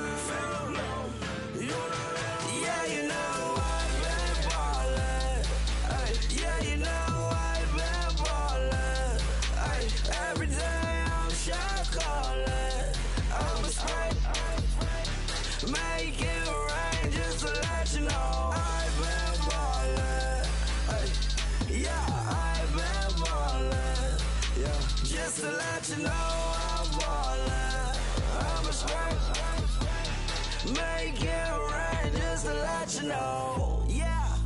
[SPEAKER 1] You know that, yeah, you know I've been ballin'. Ay, yeah, you know I've been ballin'. Ay, every day I'm shot callin'. I'm a spray. Make it rain just to let you know I've been ballin'. Ay, yeah, I've been ballin'. Yeah, just to let you know I'm ballin'. I'm a spray. Make it rain just to let you know. Yeah,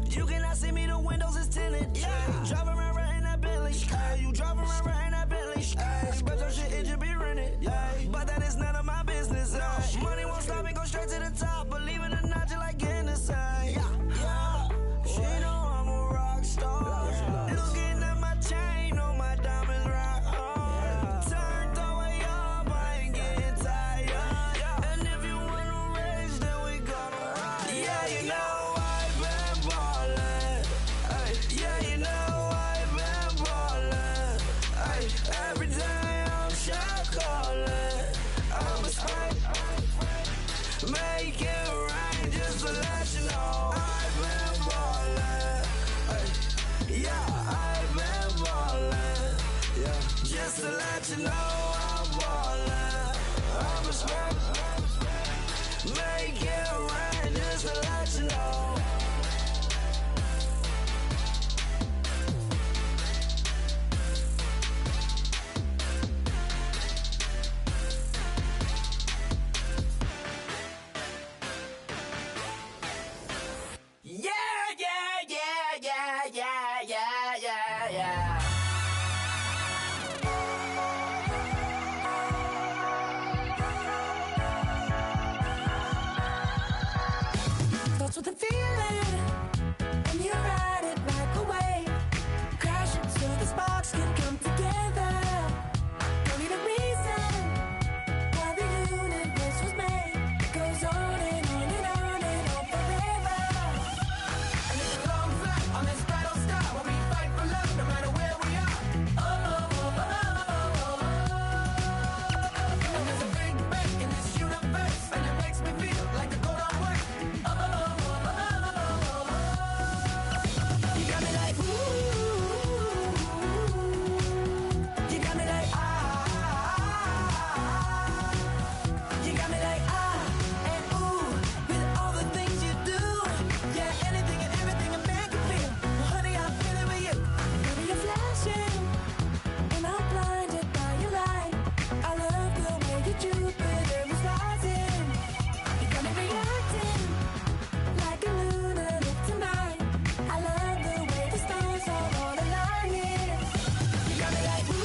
[SPEAKER 1] you cannot see me, the windows is tinted. Yeah, driving around right in that Bentley. Ay, you driving around right in that Bentley. Ay, but your shit, it should be rented. Ay, but that is none of my business. Ay, money won't stop me, go straight to the top. Believe it or not, just like in the same. Yeah, she know I'm a rock star. Looking at my chain, on my diamonds rock hard. Turned the way up, I ain't getting tired. And if you wanna race, then we gonna ride. Yeah, you know I've been ballin'. Ay, yeah, you know I've been ballin'. Ay, every day I'm shot callin'. I'm a spray. Make it rain just to let you know I've been ballin'. Ay, yeah, I've been ballin'. Yeah, just to let you know I'm ballin'. I'm a spray. Make it rain just to let you know. Yeah, yeah, yeah, yeah, yeah, yeah, yeah, yeah. Starts with a feeling, and you ride it right away. Crash it so the sparks can come together. Don't need a reason why the universe was made. It goes on and on and on and on forever. And it's a long flight on this battle star where we fight for love no matter where we are. Oh, oh, oh, oh, oh, oh. And there's a big bang in this universe, and it makes me feel like the go don't work. Oh, oh, oh, oh, oh, oh. You got me like, ooh. You got me like, ah. You got me like, ah, and ooh, with all the things you do. Yeah, anything and everything a man can feel. Well, honey, I'm feeling with you. Baby, you're flashing, and I'm blinded by your light. I love the way you Jupiter is rising. You got me reacting like a lunatic tonight. I love the way the stars are all aligning. You got me like, ooh.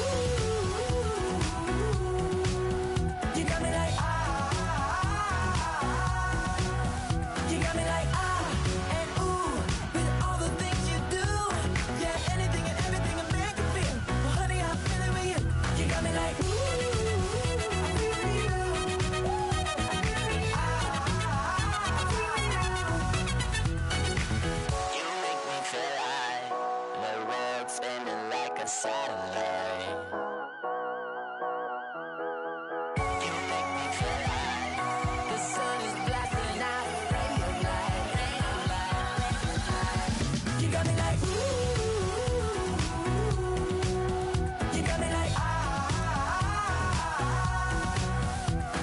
[SPEAKER 1] You got me like, ah. You got me like, ah, and ooh, with all the things you do. Yeah, anything and everything a man can feel. Well, honey, I'm feeling with you. You got me like, ooh.
[SPEAKER 6] You make me feel like the world's spinning like a satellite. You make me feel like the sun is blasting out a ray of light, ray of light.
[SPEAKER 1] You got me like, ooh. You got me like, ah.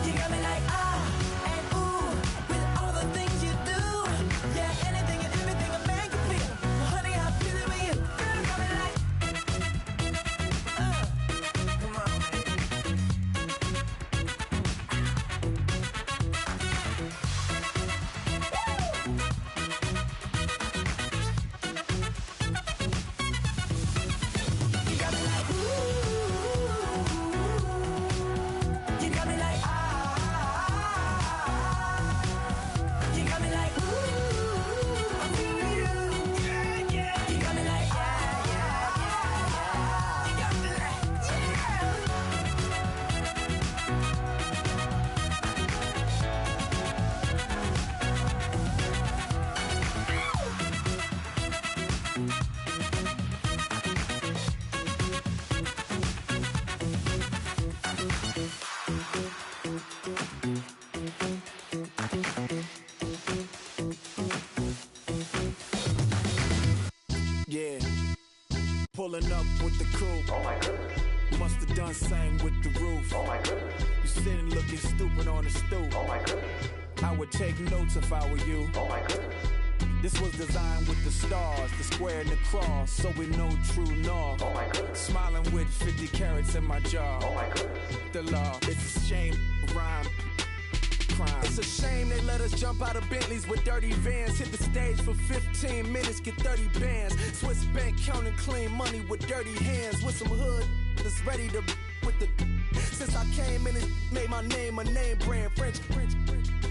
[SPEAKER 1] You got me like, ah. Pulling up with the coupe. Oh my goodness. Must have done same with the roof. Oh my goodness. You sitting looking stupid on the stoop. Oh my goodness. I would take notes if I were you. Oh my goodness. This was designed with the stars, the square and the cross, so we know true north. Oh my goodness. Smiling with 50 carats in my jaw. Oh my goodness. The law, it's a shame, rhyme. Crime. It's a shame they let us jump out of Bentleys with dirty vans. Hit the stage for 15 minutes, get 30 bands. Swiss bank counting clean money with dirty hands. With some hood that's ready to with the. Since I came in, it made my name a name brand. French.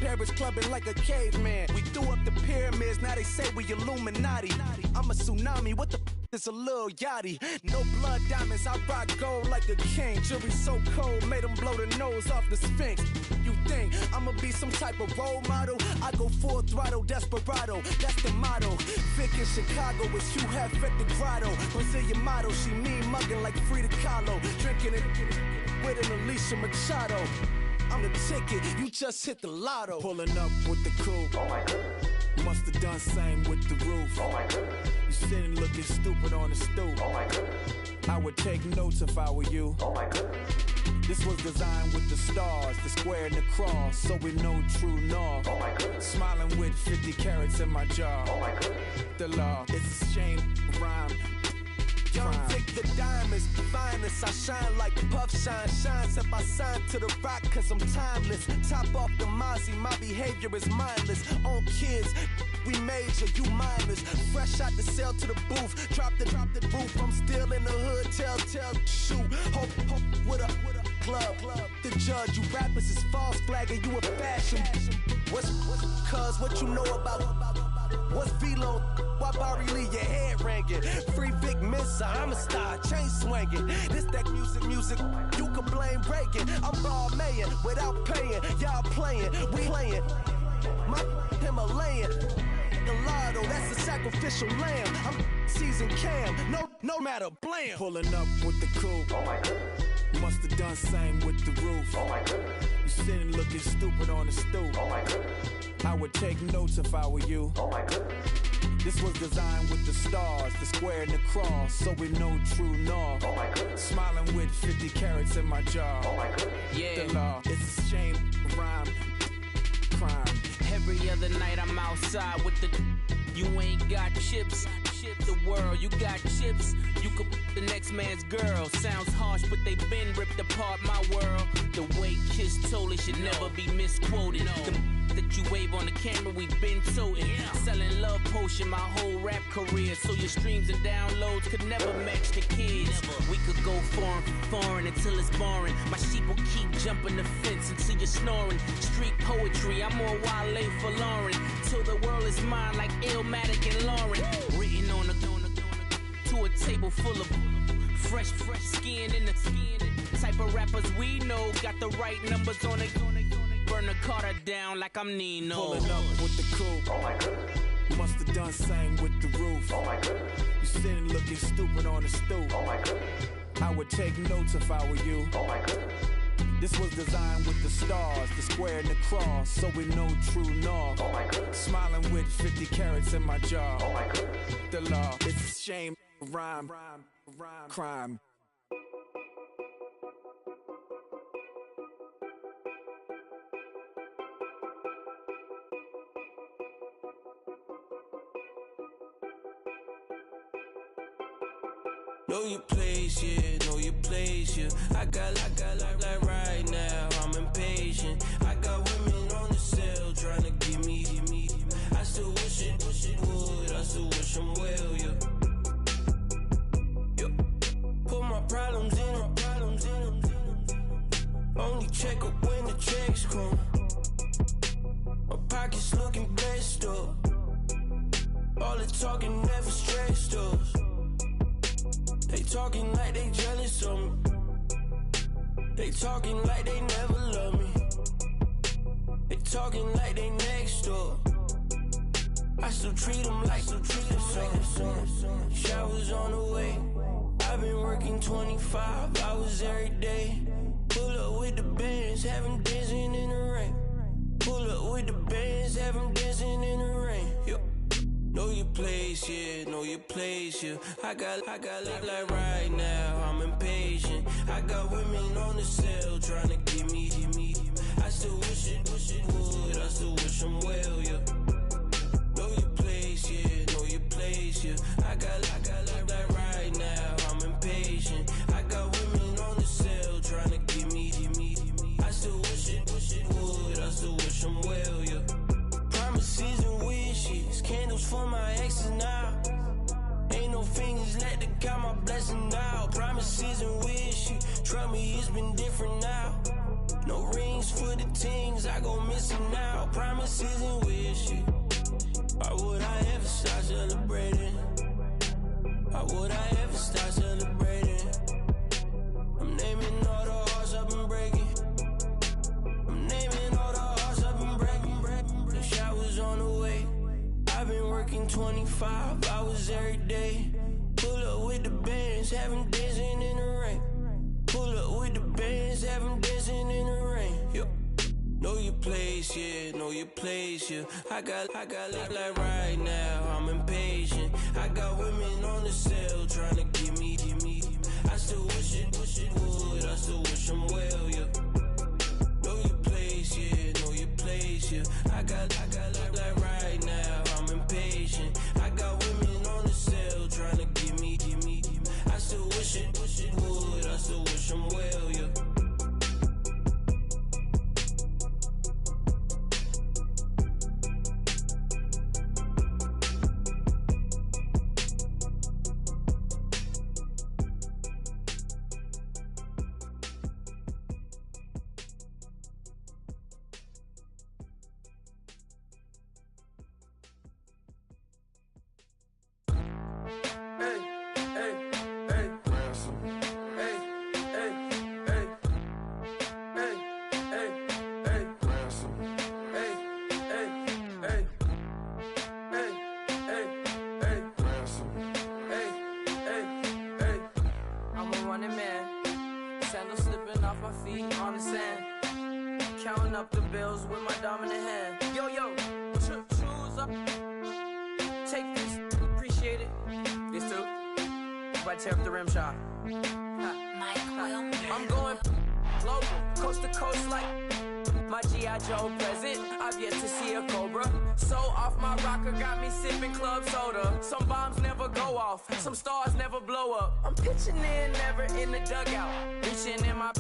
[SPEAKER 1] Paris clubbing like a caveman. We threw up the pyramids, now they say we Illuminati. I'm a tsunami, what the it's a little yachty. No blood diamonds, I rock gold like a king. Jury so cold, made them blow the nose off the Sphinx. You think I'ma be some type of role model? I go full throttle, desperado, that's the motto. Vic in Chicago, it's Hugh Hef at the grotto. Brazilian model, she mean mugging like Frida Kahlo. Drinking it with an Alicia Machado. I'm the ticket, you just hit the lotto. Pulling up with the coupe. Oh my goodness. Must have done same with the roof. Oh my goodness. You sitting looking stupid on the stoop. Oh my goodness. I would take notes if I were you. Oh my goodness. This was designed with the stars, the square and the cross, so we know true north. Oh my goodness. Smiling with 50 carats in my jaw. Oh my goodness. The law, it's a shame, rhyme. Young Vic the diamonds, finest. I shine like Puff Shine. Shines if I sign to the rock, cause I'm timeless. Top off the Mozzie, my behavior is mindless. On kids, we major, you minors. Fresh out the cell to the booth. Drop the roof, I'm still in the hood. Tell, shoot. Hope with a club. The judge, you rappers is false flagging, you a fashion. What's cuz, what you know about? What's Velo? Why Barry Lee, your head ringing? Free Vic Mensa, I'm a star, chain swinging. This that music, you can blame Reagan. I'm Balmain without paying, y'all playing, we playing. My Himalayan, Gallardo, that's a sacrificial lamb. I'm seasoned cam, no matter, blam. Pulling up with the coupe. Oh my goodness. Must have done same with the roof. Oh my goodness. You sitting looking stupid on the stoop. Oh my goodness. I would take notes if I were you. Oh my goodness. This was designed with the stars, the square and the cross, so we know true north. Oh my goodness. Smiling with 50 carats in my jaw. Oh my goodness. Yeah. The law, it's a shame, rhyme, crime.
[SPEAKER 7] Every other night I'm outside with the. You ain't got chips. The world, you got chips. You could the next man's girl. Sounds harsh, but they been ripped apart my world. The way Kiss told it should never be misquoted. The that you wave on the camera, we been toting. Selling love potion my whole rap career. So your streams and downloads could never match the kids. We could go foreign until it's boring. My sheep will keep jumping the fence until you're snoring. Street poetry, I'm more Wale for Lauren. Till the world is mine like Illmatic and Lauren. Written on a to a table full of fresh skin in the type of rappers we know. Got the right numbers on it. Burn the Carter down like I'm Nino.
[SPEAKER 1] Pulling up with the coupe. Oh my goodness. Must have done same with the roof. Oh my goodness. You sitting looking stupid on the stoop. Oh my goodness. I would take notes if I were you. Oh my goodness. This was designed with the stars, the square and the cross, so we know true north. Oh my goodness. Smiling with 50 carats in my jaw. Oh my goodness. The law, it's a shame, rhyme, crime.
[SPEAKER 8] Know your place, yeah, know your place, yeah. I got like right now, I'm impatient. I got women on the cell trying to give me. I still wish it would, I still wish them well, yeah. Put my problems in. Only check up when the checks come. My pockets looking blessed up. All the talking never stressed us. They talking like they jealous of me. They talking like they never love me. They talking like they next door. I still treat them like so. Showers on the way. I've been working 25 hours every day. Pull up with the bands, have them dancing in the rain. Pull up with the bands, have them dancing in the rain. Yo. Know your place, yeah, know your place, yeah. I got like right now, I'm impatient. I got women on the cell trying to get me. I still wish it would, I still wish I'm well, yeah. Know your place, yeah, know your place, yeah. I got like right now, I'm impatient. I got women on the cell trying to get me. I still wish it would, I still wish I'm well, yeah. Promises and wishes, candles for my exes now. Ain't no fingers let to count my blessing now. Promises and wishes, trust me, it's been different now. No rings for the things I go missing now. Promises and wishes. Why would I ever start celebrating? Why would I ever start celebrating? I'm naming all the hearts I've been breaking. I'm naming all the hearts I've been breaking. The shower's on the way. I've been working 25 hours every day. Pull up with the bands, have them dancing in the rain. Pull up with the bands, have them dancing in the rain. Yo. Know your place, yeah, know your place, yeah. I got like right now, I'm impatient. I got women on the cell trying to get me. I still wish it would, I still wish I'm well, yeah. Know your place, yeah, know your place, yeah. I got like right now, I'm impatient. I got women on the cell trying to get me. I still wish it would, I still wish I'm well, yeah.
[SPEAKER 7] Counting up the bills with my dominant hand. Yo, choose up. Take this, appreciate it. This too. If I tear up the rim shot. I'm going global, coast to coast like my G.I. Joe present. I've yet to see a Cobra. So off my rocker got me sipping club soda. Some bombs never go off, some stars never blow up. I'm pitching in, never in the dugout. Reaching in my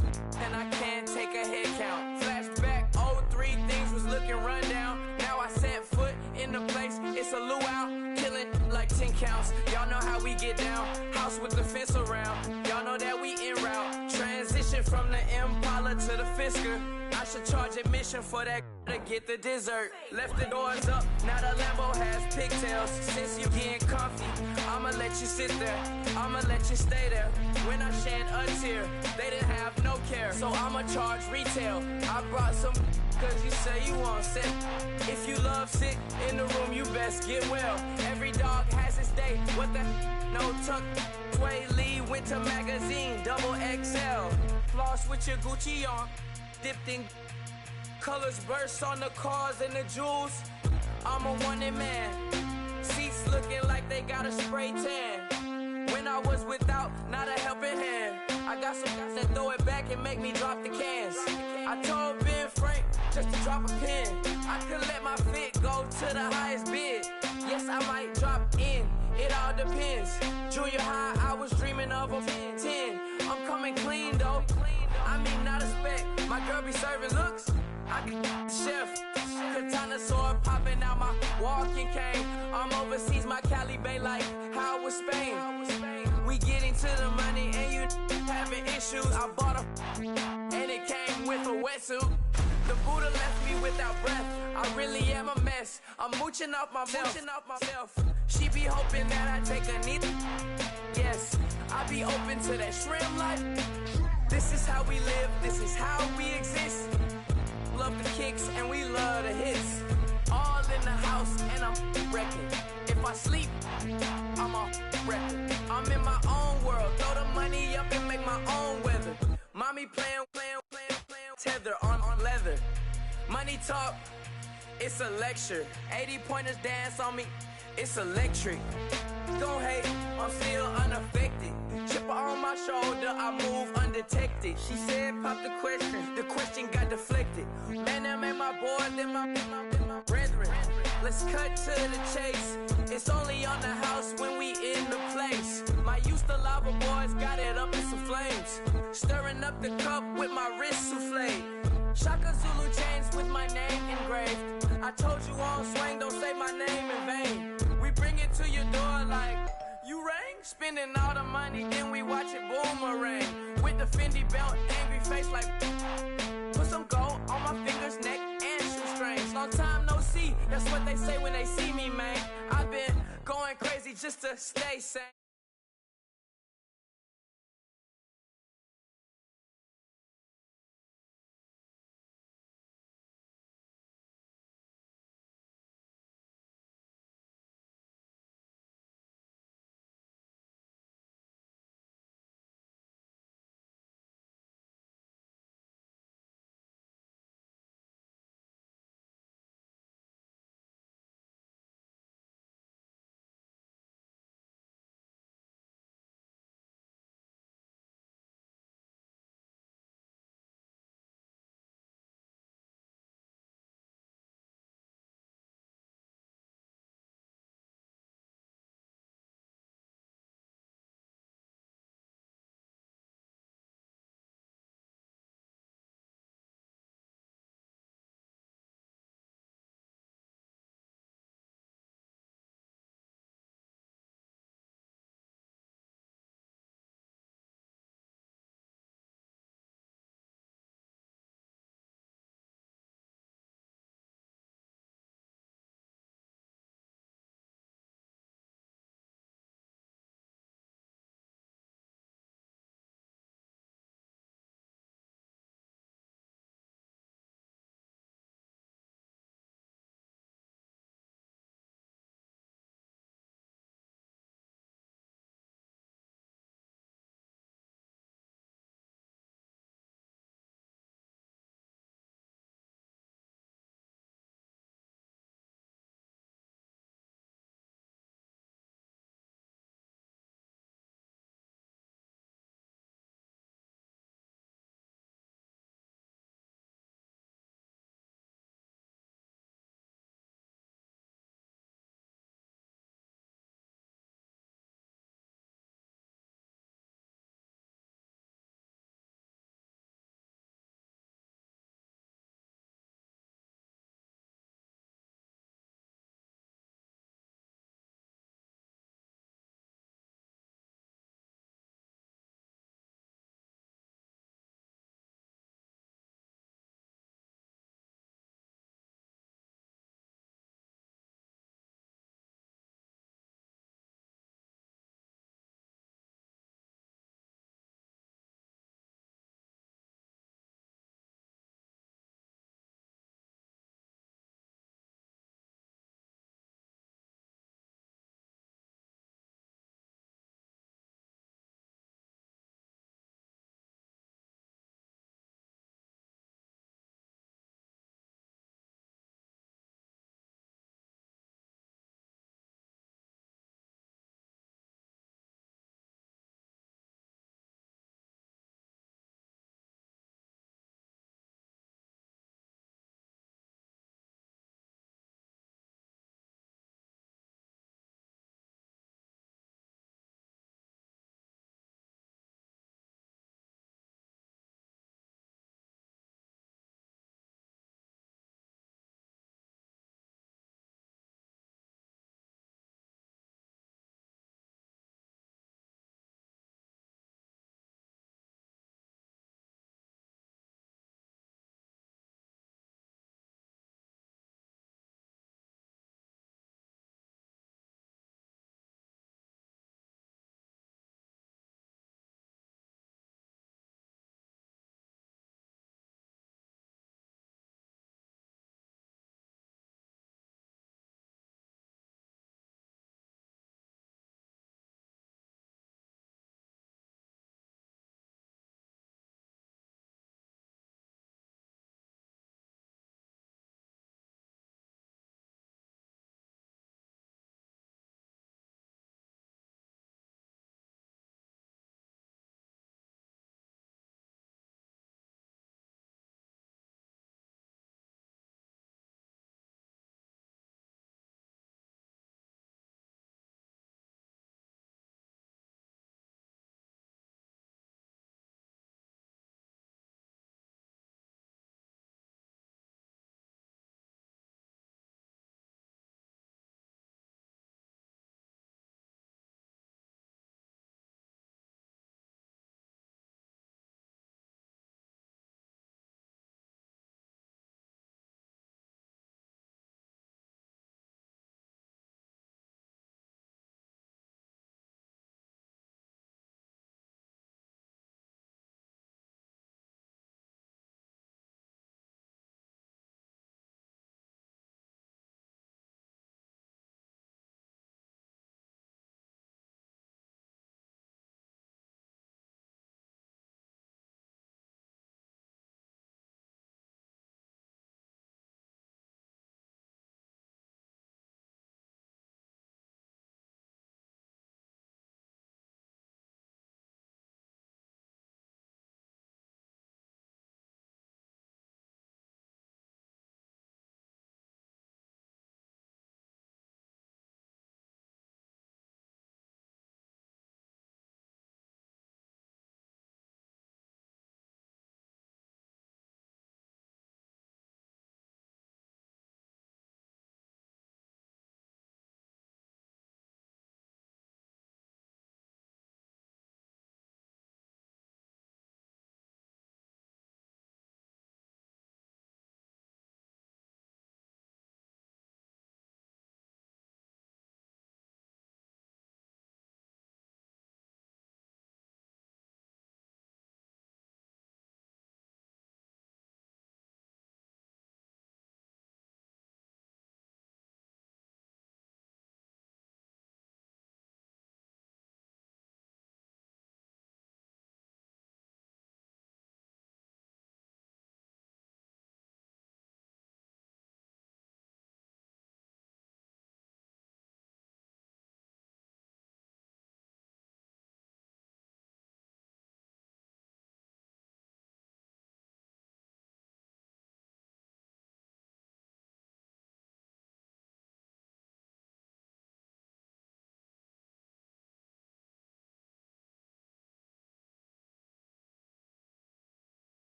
[SPEAKER 7] and I can't take a head count. Flashback, 03, things was looking run down. Now I set foot in the place, it's a luau. Killing like 10 counts, y'all know how we get down. House with the fence around, y'all know that we en route. Transition from the Impala to the Fisker. I should charge admission for that to get the dessert. Left the doors up, now the Lambo has pigtails. Since you getting comfy, I'ma let you sit there, I'ma let you stay there. When I shed a tear, they didn't have no care, so I'ma charge retail. I brought some cause you say you want sick. If you love sick in the room, you best get well. Every dog has its day, what the no tuck. Sway Lee, winter magazine, double XL. Floss with your Gucci on, dipped in colors, burst on the cars and the jewels. I'm a wanted man. Seats looking like they got a spray tan. When I was without, not a helping hand. I got some guys that throw it back and make me drop the cans. I told Ben Frank just to drop a pin. I could let my fit go to the highest bid. Yes, I might drop in, it all depends. Junior high, I was dreaming of a 10. I'm coming clean though. I mean, not a spec. My girl be serving looks. I can the chef. Katana sword popping out my walking cane. I'm overseas, my Cali Bay like how was Spain. We getting to the money and you having issues. I bought a and it came with a wetsuit. The Buddha left me without breath. I really am a mess. I'm mooching off myself. She be hoping that I take a knee. Yes, I be open to that shrimp life. This is how we live, this is how we exist. Love the kicks and we love the hits. All in the house and I'm wrecking. If I sleep, I'm off wrecking. I'm in my own world, throw the money up and make my own weather. Mommy playing, tether on leather. Money talk, it's a lecture. 80 pointers dance on me. It's electric. Don't hate, I'm still unaffected. Chipper on my shoulder, I move undetected. She said, pop the question got deflected. Man, that made my boy, then my brethren. Let's cut to the chase. It's only on the house when we in the place. My used to lava boys got it up in some flames. Stirring up the cup with my wrist souffle. Shaka Zulu chains with my name engraved. I told you on swing, don't say my name in vain. We bring it to your door like, you rang? Spending all the money, then we watch it boomerang. With the Fendi belt, angry face like, put some gold on my fingers, neck, and shoestrings. Long time no see, that's what they say when they see me, man. I've been going crazy just to stay sane.